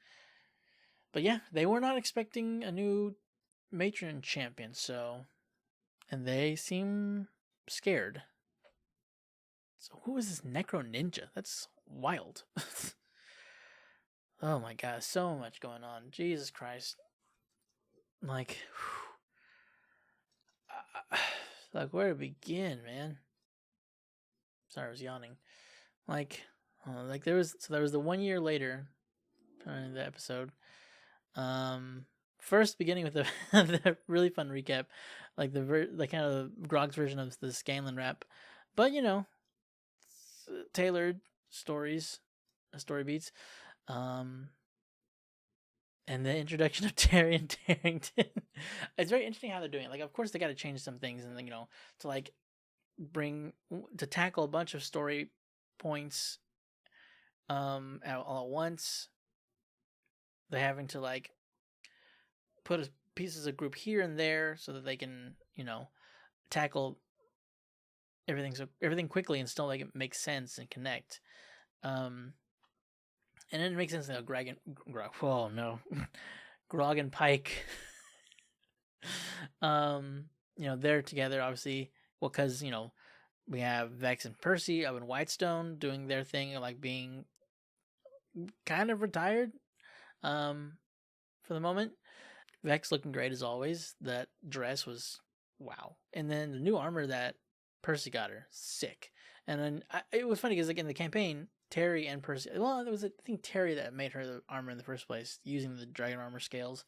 But yeah, they were not expecting a new matron champion, so. And they seem scared. So who is this Necro Ninja? That's wild. Oh my god, so much going on. Jesus Christ. Like where to begin, man? Sorry, I was yawning. There was the 1 year later in the episode. First, beginning with the really fun recap, like the kind of Grog's version of the Scanlan rap, but tailored story beats, and the introduction of Taryon Darrington. It's very interesting how they're doing it. Like, of course, they got to change some things, and to tackle a bunch of story points, all at once. They're having to put pieces of group here and there so that they can, tackle everything quickly and still make it make sense and connect. And then it makes sense that Grog and Pike, they're together. Obviously, well, because we have Vex and Percy up in Whitestone doing their thing, like being kind of retired, for the moment. Vex looking great as always. That dress was wow, and then the new armor that Percy got her, sick. And then it was funny because like in the campaign, Terry and Percy. Well, it was I think Terry that made her the armor in the first place using the dragon armor scales,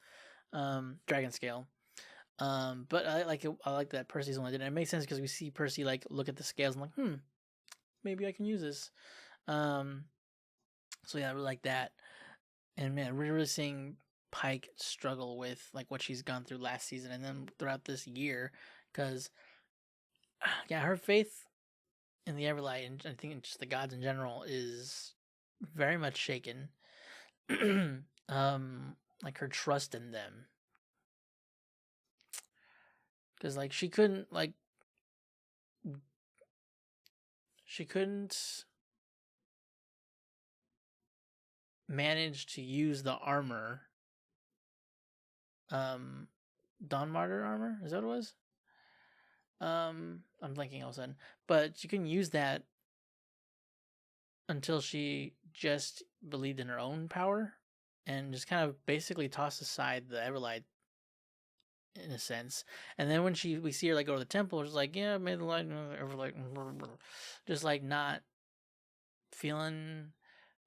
dragon scale. But I like that Percy's only did it. It makes sense because we see Percy like look at the scales and like, maybe I can use this. So yeah, I really like that. And man, we're really seeing Pike struggle with like what she's gone through last season and then throughout this year, because yeah, her faith in the Everlight and I think just the gods in general is very much shaken. Like her trust in them, because like she couldn't manage to use the armor. Dawn Martyr armor, is that what it was? I'm blanking all of a sudden, but she couldn't use that until she just believed in her own power and just kind of basically tossed aside the Everlight in a sense. And then when we see her like go to the temple, it's like, yeah, may the light Everlight, just like not feeling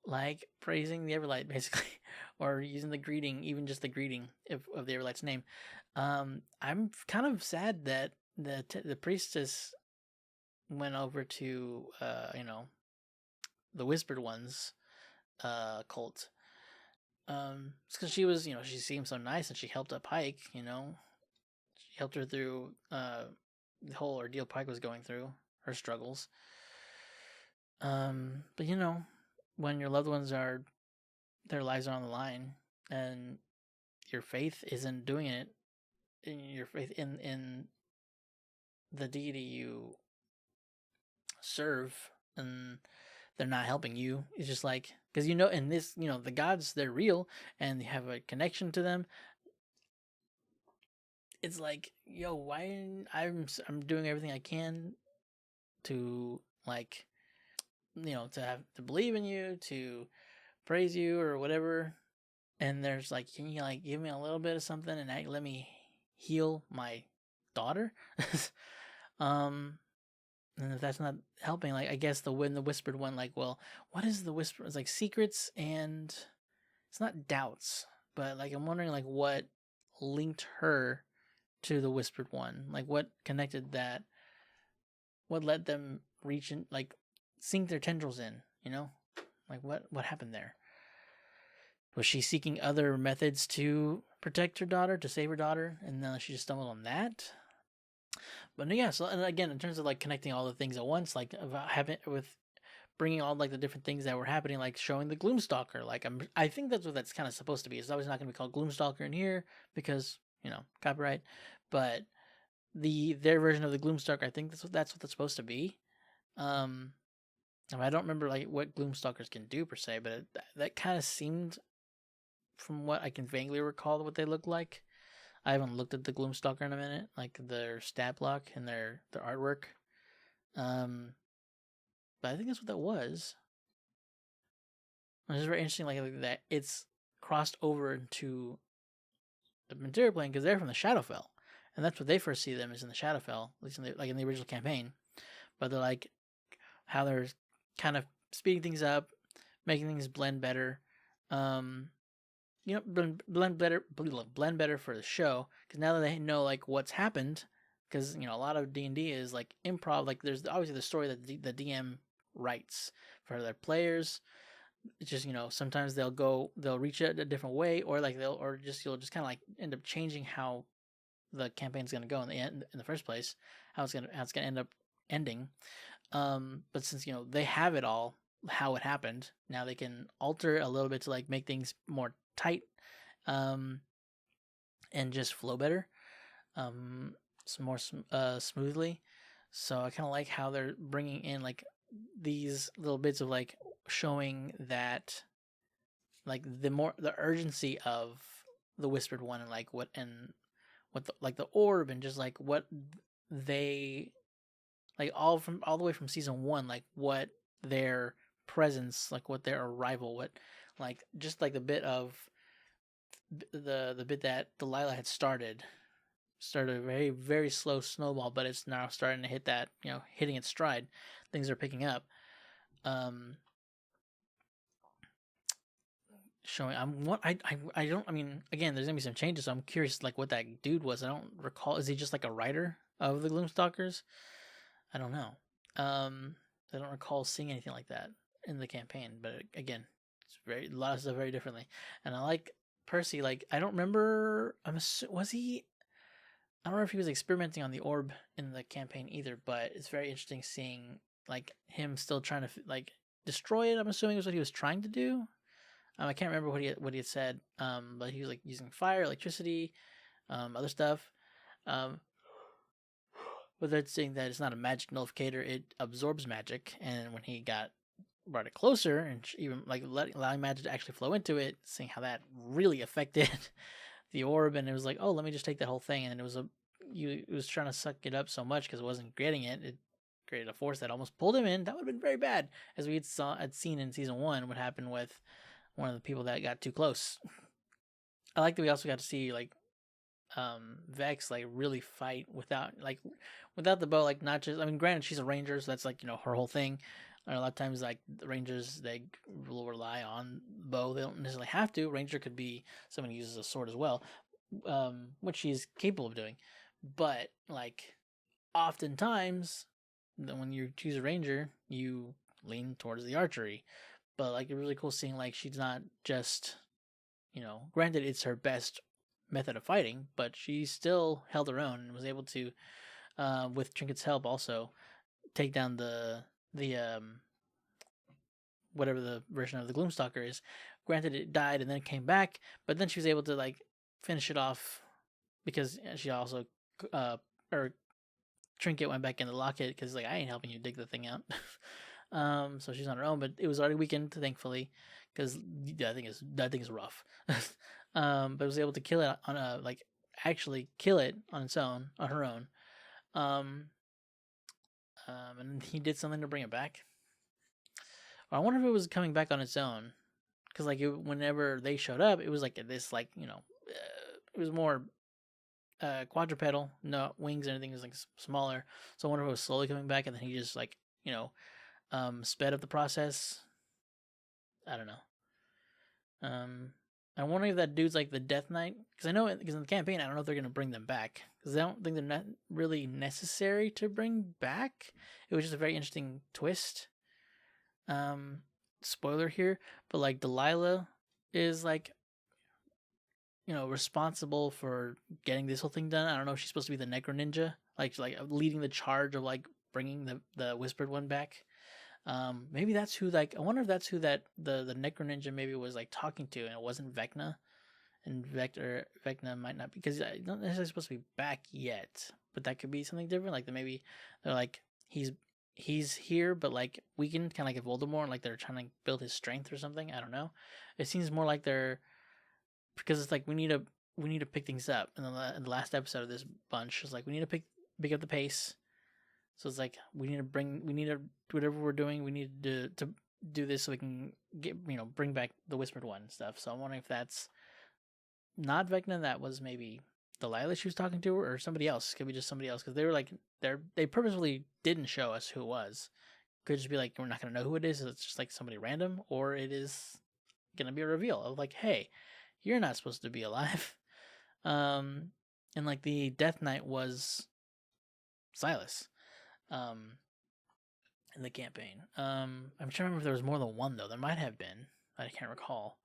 like praising the Everlight basically, or using the greeting, even just the greeting of the Everlight's name. I'm kind of sad that the priestess went over to the Whispered Ones cult. It's because she was, she seemed so nice and she helped up Pike. She helped her through the whole ordeal Pike was going through, her struggles. But when your loved ones their lives are on the line and your faith isn't doing it, in your faith in the deity you serve, and they're not helping you, it's just like, because in this, the gods, they're real and you have a connection to them. It's like, yo, why I'm doing everything I can to like, to believe in you, to praise you or whatever, and there's like, can you like give me a little bit of something and let me heal my daughter? And if that's not helping, like, I guess the Whispered One, like, well, what is the whisper? It's like secrets, and it's not doubts, but like I'm wondering like what linked her to the Whispered One, like what connected that, what let them reach and like sink their tendrils in, like what happened there? Was she seeking other methods to protect her daughter, to save her daughter, and then she just stumbled on that? But yeah, so, and again, in terms of like connecting all the things at once, like about having with bringing all like the different things that were happening, like showing the Gloomstalker, like I think that's what that's kind of supposed to be. It's always not going to be called Gloomstalker in here because copyright, but their version of the Gloomstalker, I think that's what that's supposed to be. I don't remember like what Gloomstalkers can do per se, but that kind of seemed, from what I can vaguely recall, what they look like. I haven't looked at the Gloomstalker in a minute, like their stat block and their artwork. But I think that's what that was. It's just very interesting, like that it's crossed over into the material plane because they're from the Shadowfell, and that's what they first see them is in the Shadowfell, at least in the original campaign. But they're like how they're kind of speeding things up, making things blend better. Blend better for the show, because now that they know like what's happened, because a lot of D&D is like improv, like there's obviously the story that the DM writes for their players. It's just sometimes they'll reach it a different way, or like you'll just kind of like end up changing how the campaign's going to go in the first place, how it's going to end up ending. But since they have it all, how it happened, now they can alter it a little bit to like make things more tight, and just flow better, some more smoothly. So I kind of like how they're bringing in like these little bits of like showing that like the urgency of the Whispered One, and like what the orb, and just like what they like all the way from season 1, like what their presence, like what their arrival, what like just like the bit that Delilah had started a very, very slow snowball, but it's now starting to hit that, hitting its stride. Things are picking up. Showing I don't, I mean, again, there's gonna be some changes, so I'm curious like what that dude was. I don't recall. Is he just like a writer of the Gloomstalkers? I don't know. I don't recall seeing anything like that in the campaign, but again, it's a lot of stuff very differently. And I like Percy. Like I don't remember. Was he? I don't know if he was experimenting on the orb in the campaign either, but it's very interesting seeing like him still trying to like destroy it. I'm assuming was what he was trying to do. I can't remember what he had said, but he was like using fire, electricity, other stuff. But they're saying that it's not a magic nullificator; it absorbs magic. And when he brought it closer and even like allowing magic to actually flow into it, seeing how that really affected the orb, and it was like, oh, let me just take that whole thing, and it was trying to suck it up so much because it wasn't getting it. It created a force that almost pulled him in. That would have been very bad, as we had seen in season 1 what happened with one of the people that got too close. I like that we also got to see like Vex like really fight without the bow, like not just, I mean, granted she's a ranger, so that's like, her whole thing. And a lot of times like the rangers, they will rely on bow. They don't necessarily have to. Ranger could be someone who uses a sword as well, which she's capable of doing. But like oftentimes when you choose a ranger, you lean towards the archery. But like it's really cool seeing like she's not just, granted it's her best method of fighting, but she still held her own and was able to, with Trinket's help, also take down the whatever the version of the Gloomstalker is. Granted, it died and then it came back, but then she was able to like finish it off because she also, or Trinket went back in the locket because like I ain't helping you dig the thing out. So she's on her own, but it was already weakened, thankfully, because that thing is rough. But was able to kill it actually kill it on its own, on her own. And he did something to bring it back. I wonder if it was coming back on its own, because like whenever they showed up, it was like this, like it was more quadrupedal, no wings, and anything was like smaller. So I wonder if it was slowly coming back, and then he just like sped up the process. I don't know. I'm wondering if that dude's like the Death Knight, because I know because in the campaign I don't know if they're gonna bring them back, because I don't think they're not really necessary to bring back. It was just a very interesting twist. Spoiler here, but like Delilah is like responsible for getting this whole thing done. I don't know if she's supposed to be the Necro Ninja, like leading the charge of like bringing the Whispered One back. Maybe that's who, like, I wonder if that's who the Necro Ninja maybe was like talking to, and it wasn't Vecna, and Vecna might not, because I don't necessarily supposed to be back yet, but that could be something different. Like maybe they're like he's here, but like weakened, kind of like a Voldemort, like they're trying to build his strength or something. I don't know. It seems more like they're, because it's like we need to pick things up. And in the last episode of this bunch, it's like we need to pick up the pace. So it's like we need to whatever we're doing, we need to do this so we can get bring back the Whispered One and stuff. So I'm wondering if that's not Vecna, that was maybe Delilah she was talking to, or somebody else. Could be just somebody else, because they were like they purposefully didn't show us who it was. Could just be like we're not gonna know who it is. It's just like somebody random, or it is gonna be a reveal of like, hey, you're not supposed to be alive. And like the Death Knight was Silas. In the campaign. I'm trying to remember if there was more than one though. There might have been. I can't recall.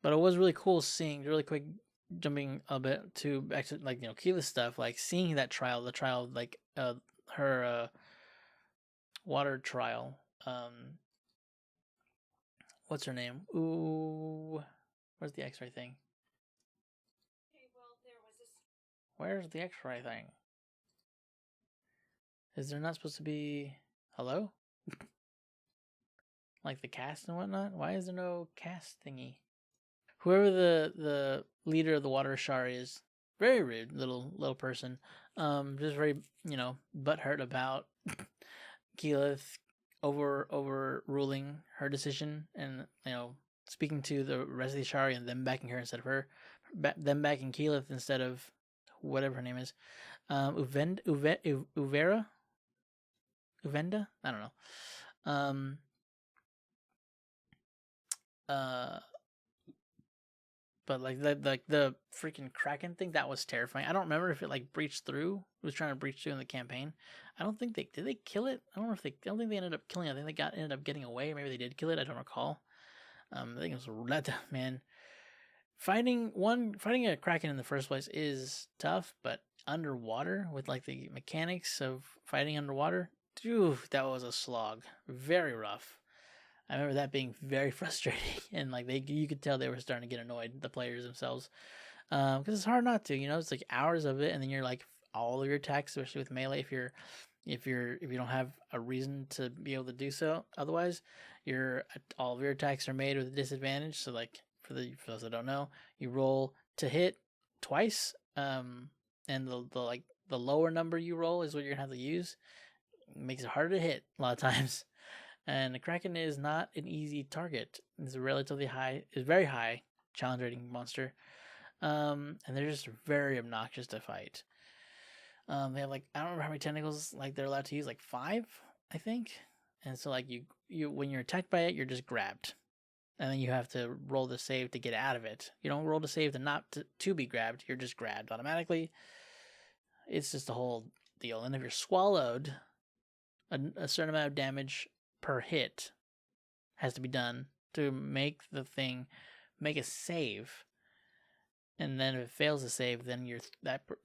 But it was really cool seeing, really quick jumping a bit to back to like Keyleth's stuff, like seeing that trial, like her water trial. What's her name? Ooh, where's the X-ray thing? Okay, well, there was this. Where's the X-ray thing? Is there not supposed to be hello? Like the cast and whatnot? Why is there no cast thingy? Whoever the leader of the Water Ashar is, very rude little person. Just very, butthurt about Keyleth overruling her decision, and speaking to the rest of the Ashari and them backing her instead of her, them backing Keyleth instead of whatever her name is, Uvera, Uvenda, I don't know. But like the freaking Kraken thing, that was terrifying. I don't remember if it like breached through. It was trying to breach through in the campaign. I don't think did they kill it? I don't think they ended up killing it. I think they ended up getting away. Maybe they did kill it. I don't recall. I think it was man. Fighting a Kraken in the first place is tough, but underwater with like the mechanics of fighting underwater, dude, that was a slog. Very rough. I remember that being very frustrating, and like you could tell they were starting to get annoyed, the players themselves, because it's hard not to. It's like hours of it, and then you're like all of your attacks, especially with melee, if you don't have a reason to be able to do so. Otherwise, all of your attacks are made with a disadvantage. So like for those that don't know, you roll to hit twice, and the lower number you roll is what you're gonna have to use. It makes it harder to hit a lot of times. And the Kraken is not an easy target. It's a very high challenge rating monster. And they're just very obnoxious to fight. They have like, I don't remember how many tentacles like they're allowed to use, like 5, I think. And so like you when you're attacked by it, you're just grabbed. And then you have to roll the save to get out of it. You don't roll the save to not to be grabbed, you're just grabbed automatically. It's just a whole deal. And if you're swallowed, a certain amount of damage per hit has to be done to make the thing make a save, and then if it fails to save, then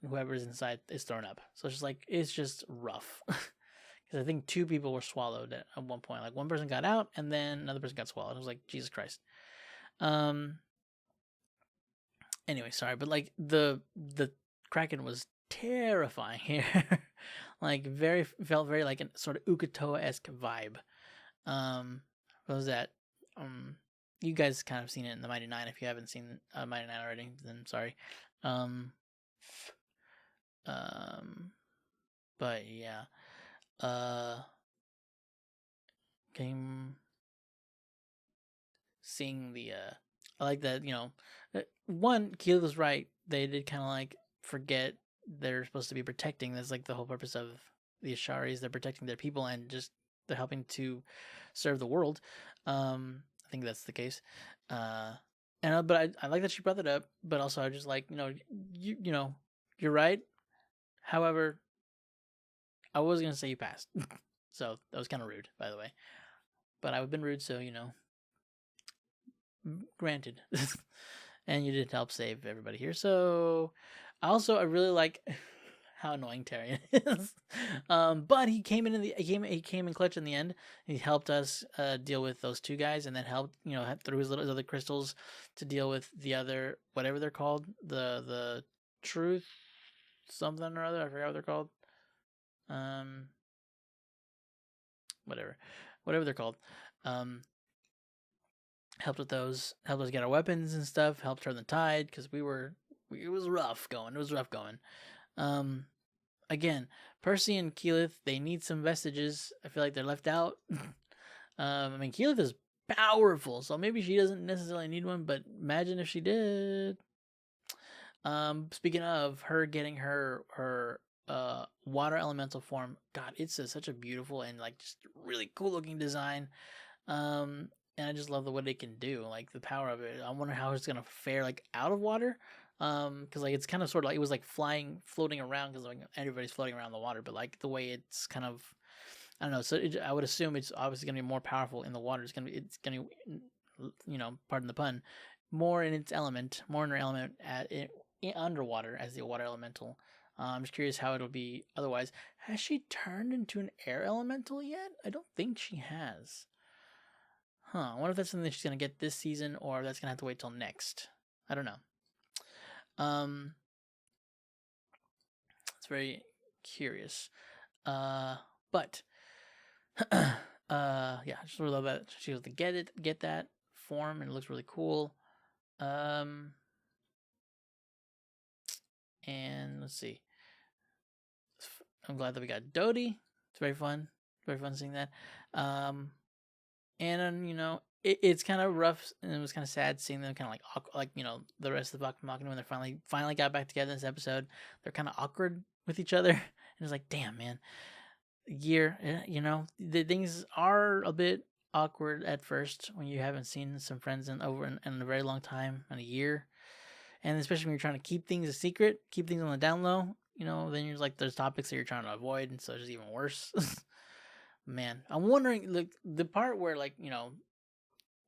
whoever's inside is thrown up. So it's just rough. Because I think 2 people were swallowed at one point. Like one person got out, and then another person got swallowed. I was like, Jesus Christ. Anyway, sorry, but like the Kraken was terrifying here. Like felt very like a sort of Ukatoa-esque vibe. What was that? You guys kind of seen it in the Mighty Nine. If you haven't seen Mighty Nine already, then sorry. But yeah. Seeing the I like that, one, Keyleth was right. They did kind of like forget they're supposed to be protecting. That's like the whole purpose of the Asharis. They're protecting their people, and just they're helping to serve the world. I think that's the case. But I like that she brought that up. But also, I just like, you're right. However, I was gonna say you passed, so that was kind of rude, by the way. But I've been rude, so granted. And you did help save everybody here. So, I really like how annoying Taryon is. But he came in clutch in the end. He helped us deal with those 2 guys, and then helped through his other crystals to deal with the other, whatever they're called, the truth something or other. I forgot what they're called. Whatever they're called. Helped with those. Helped us get our weapons and stuff. Helped turn the tide because it was rough going. Again, Percy and Keyleth, they need some vestiges. I feel like they're left out. Keyleth is powerful, so maybe she doesn't necessarily need one, but imagine if she did. Speaking of her getting her water elemental form, God, it's such a beautiful and like just really cool looking design. And I just love what it can do, like the power of it. I wonder how it's gonna fare like out of water. Because like it's kind of sort of like it was like floating around because like everybody's floating around the water, but like the way it's kind of, I don't know. So I would assume it's obviously gonna be more powerful in the water. It's gonna pardon the pun, more in its element, more in her element underwater as the water elemental. I'm just curious how it'll be otherwise. Has she turned into an air elemental yet? I don't think she has. I wonder if that's something that she's gonna get this season, or if that's gonna have to wait till next. I don't know. It's very curious. But yeah, I just really love that she was able to get that form, and it looks really cool. And let's see. I'm glad that we got Dodie. It's very fun. Very fun seeing that. And then, it's kind of rough, and it was kind of sad seeing them kind of like the rest of the Vox Machina when they finally got back together in this episode. They're kind of awkward with each other, and it's like, damn, man, year, the things are a bit awkward at first when you haven't seen some friends in a very long time, in a year, and especially when you're trying to keep things a secret, keep things on the down low. Then you're like, there's topics that you're trying to avoid, and so it's just even worse. Man, I'm wondering, like, the part where, like,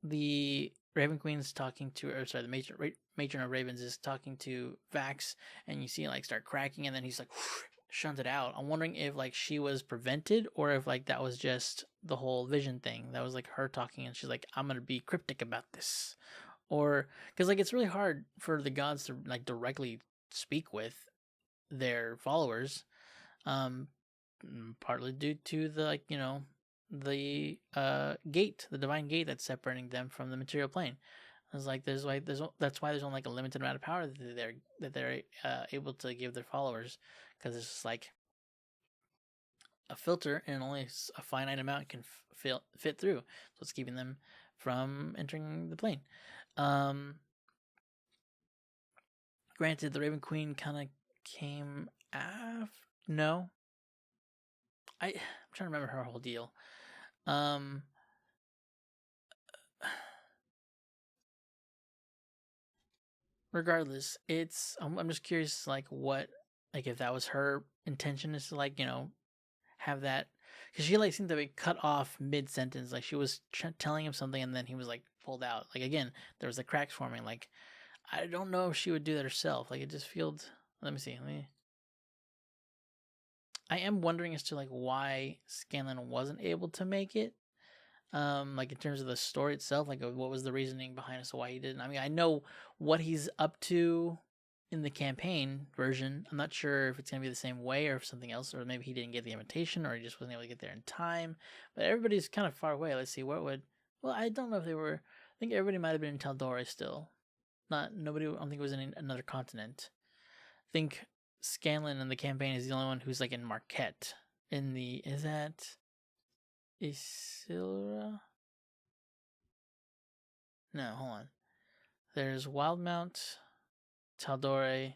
the Raven Queen's talking to, or sorry, the matron of Ravens is talking to Vax, and you see it, like, start cracking, and then he's like shuns it out. I'm wondering if, like, she was prevented, or if, like, that was just the whole vision thing. That was like her talking, and she's like, I'm gonna be cryptic about this, or because, like, it's really hard for the gods to, like, directly speak with their followers, partly due to the, like, the gate, the divine gate that's separating them from the material plane. It's like that's why there's only like a limited amount of power that they're able to give their followers, because it's just like a filter, and only a finite amount can fit through. So it's keeping them from entering the plane. Granted, the Raven Queen kind of came after. No, I'm trying to remember her whole deal. Regardless, I'm just curious, like, what, like, if that was her intention, is to, like, have that, because she, like, seemed to be cut off mid sentence, like she was telling him something, and then he was, like, pulled out. Like, again, there was the cracks forming. Like, I don't know if she would do that herself. Like, it just feels. Let me see. I am wondering as to, like, why Scanlan wasn't able to make it. Like, in terms of the story itself, like, what was the reasoning behind it, so why he didn't. I mean, I know what he's up to in the campaign version. I'm not sure if it's gonna be the same way, or if something else, or maybe he didn't get the invitation, or he just wasn't able to get there in time. But everybody's kind of far away. Let's see, what would. Well, I don't know if they were. I think everybody might have been in Taldore still. Nobody. I don't think it was in another continent. I think Scanlan in the campaign is the only one who's, like, in Marquette. Is that Isilra? No, hold on. There's Wildmount, Taldore.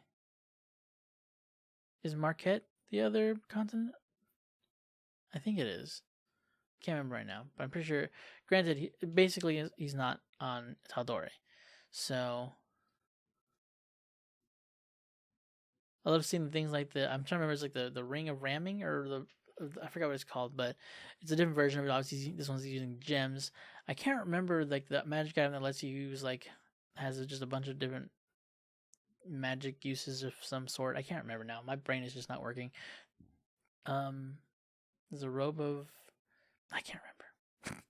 Is Marquette the other continent? I think it is. Can't remember right now, but I'm pretty sure. Granted, he's not on Taldore, so I love seeing things like I'm trying to remember. It's like the Ring of Ramming, or I forgot what it's called, but it's a different version of it. Obviously, this one's using gems. I can't remember, like, the magic item that lets you use, like, has just a bunch of different magic uses of some sort. I can't remember now. My brain is just not working. There's a robe of. I can't remember.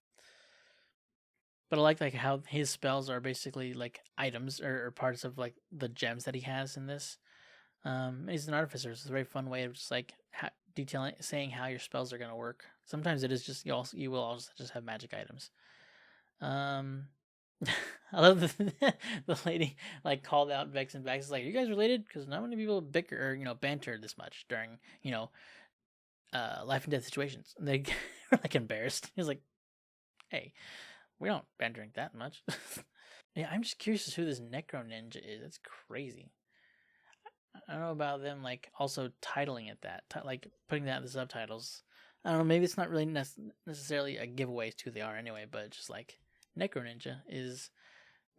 But I like how his spells are basically, like, items or parts of, like, the gems that he has in this. He's an artificer. So it's a very fun way of just, like, detailing, saying how your spells are gonna work. Sometimes it is just you will also just have magic items. I love the lady, like, called out Vex, and Vex is like, "Are you guys related? Because not many people bicker or banter this much during life and death situations." And they were, like, embarrassed. He's like, "Hey, we don't banter that much." Yeah, I'm just curious as to who this Necro Ninja is. That's crazy. I don't know about them, like, also titling it that, like, putting that in the subtitles. I don't know, maybe it's not really necessarily a giveaway to who they are anyway, but just, like, Necro Ninja is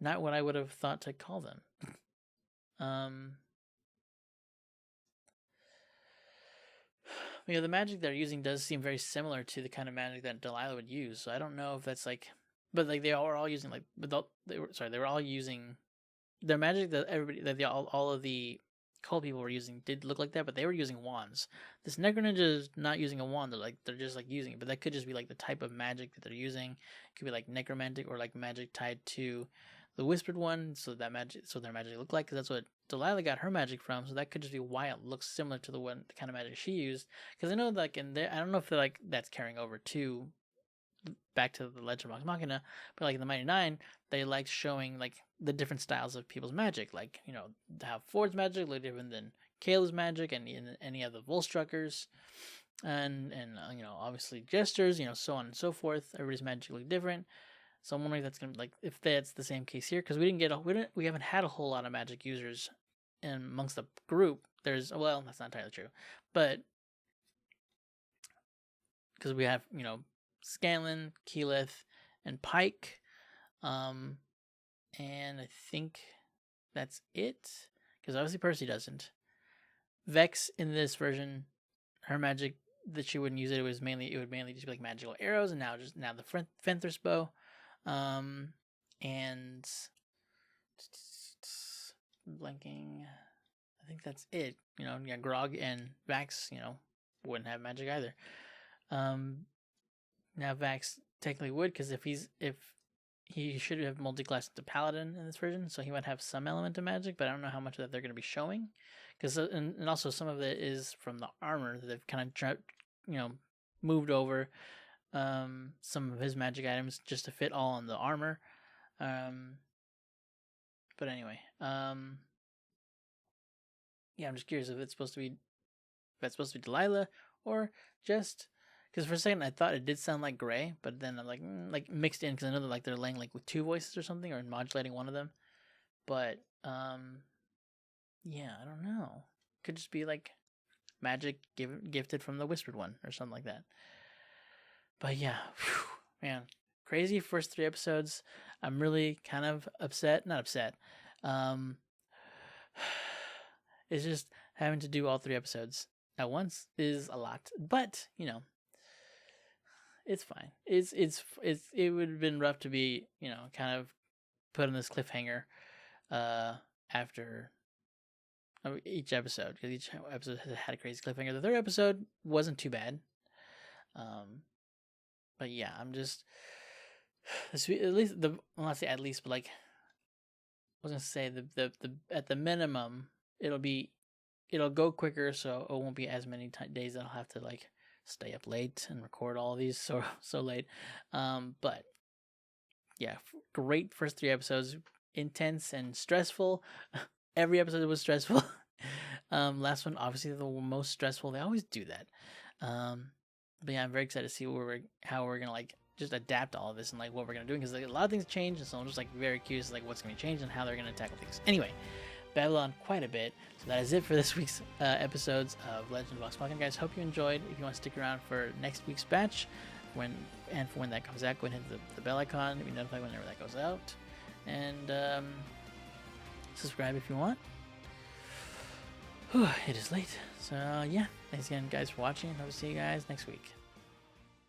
not what I would have thought to call them. The magic they're using does seem very similar to the kind of magic that Delilah would use, so I don't know if that's, like, but, like, they were all using, like, they were all using their magic that all of the cult people were using did look like that, but they were using wands. This Necro Ninja is not using a wand. They're just, like, using it, but that could just be, like, the type of magic that they're using. It could be, like, necromantic, or, like, magic tied to the Whispered One, so their magic look like, because that's what Delilah got her magic from. So that could just be why it looks similar to the kind of magic she used. Because I know, like, in there, I don't know if like that's carrying over to back to the Legend of Vox Machina, but, like, in the Mighty Nine, they like showing, like, the different styles of people's magic. Like, how Ford's magic look different than Caleb's magic, and any of the Volstruckers, and you know, obviously Jesters, you know, so on and so forth. Everybody's magically different. So I'm wondering if that's gonna like if that's the same case here, because we haven't had a whole lot of magic users amongst the group. That's not entirely true, but because we have, you know, Scanlan, Keyleth, and Pike, and I think that's it, because obviously Percy doesn't. Vex in this version, her magic that she wouldn't use it would mainly just be like magical arrows, and now the Fenthras bow, and blanking. I think that's it. You know, yeah, Grog and Vax, you know, wouldn't have magic either. Now Vax technically would, because if he should have multi-classed into Paladin in this version, so he might have some element of magic, but I don't know how much of that they're going to be showing, because and also some of it is from the armor that they've kind of moved over some of his magic items just to fit all on the armor. But anyway, yeah, I'm just curious if it's supposed to be Delilah or just. Because for a second I thought it did sound like Gray, but then I'm like mixed in, because I know that like they're laying like with two voices or something, or modulating one of them. But yeah, I don't know. Could just be like magic gifted from the Whispered One or something like that. But yeah, man, crazy first 3 episodes. I'm really kind of upset. Not upset. It's just having to do all 3 episodes at once is a lot, but you know. It's fine. It would have been rough to be, you know, kind of put on this cliffhanger after each episode, because each episode has had a crazy cliffhanger. The 3rd episode wasn't too bad, but yeah, I'm just at least the well, not say at least, but like I was gonna say the at the minimum it'll go quicker, so it won't be as many days that I'll have to like stay up late and record all of these so late. But yeah, great first 3 episodes, intense and stressful. Every episode was stressful. Last one obviously the most stressful. They always do that. But yeah, I'm very excited to see how we're gonna like just adapt all of this and like what we're gonna do, because like a lot of things change, and so I'm just like very curious like what's gonna be changed and how they're gonna tackle things. Anyway, Babylon quite a bit. So that is it for this week's episodes of Legend of Vox Machina, guys. Hope you enjoyed. If you want to stick around for next week's batch, for when that comes out, go ahead and hit the bell icon to be notified whenever that goes out, and subscribe if you want. It is late, so yeah. Thanks again, guys, for watching. Hope to see you guys next week.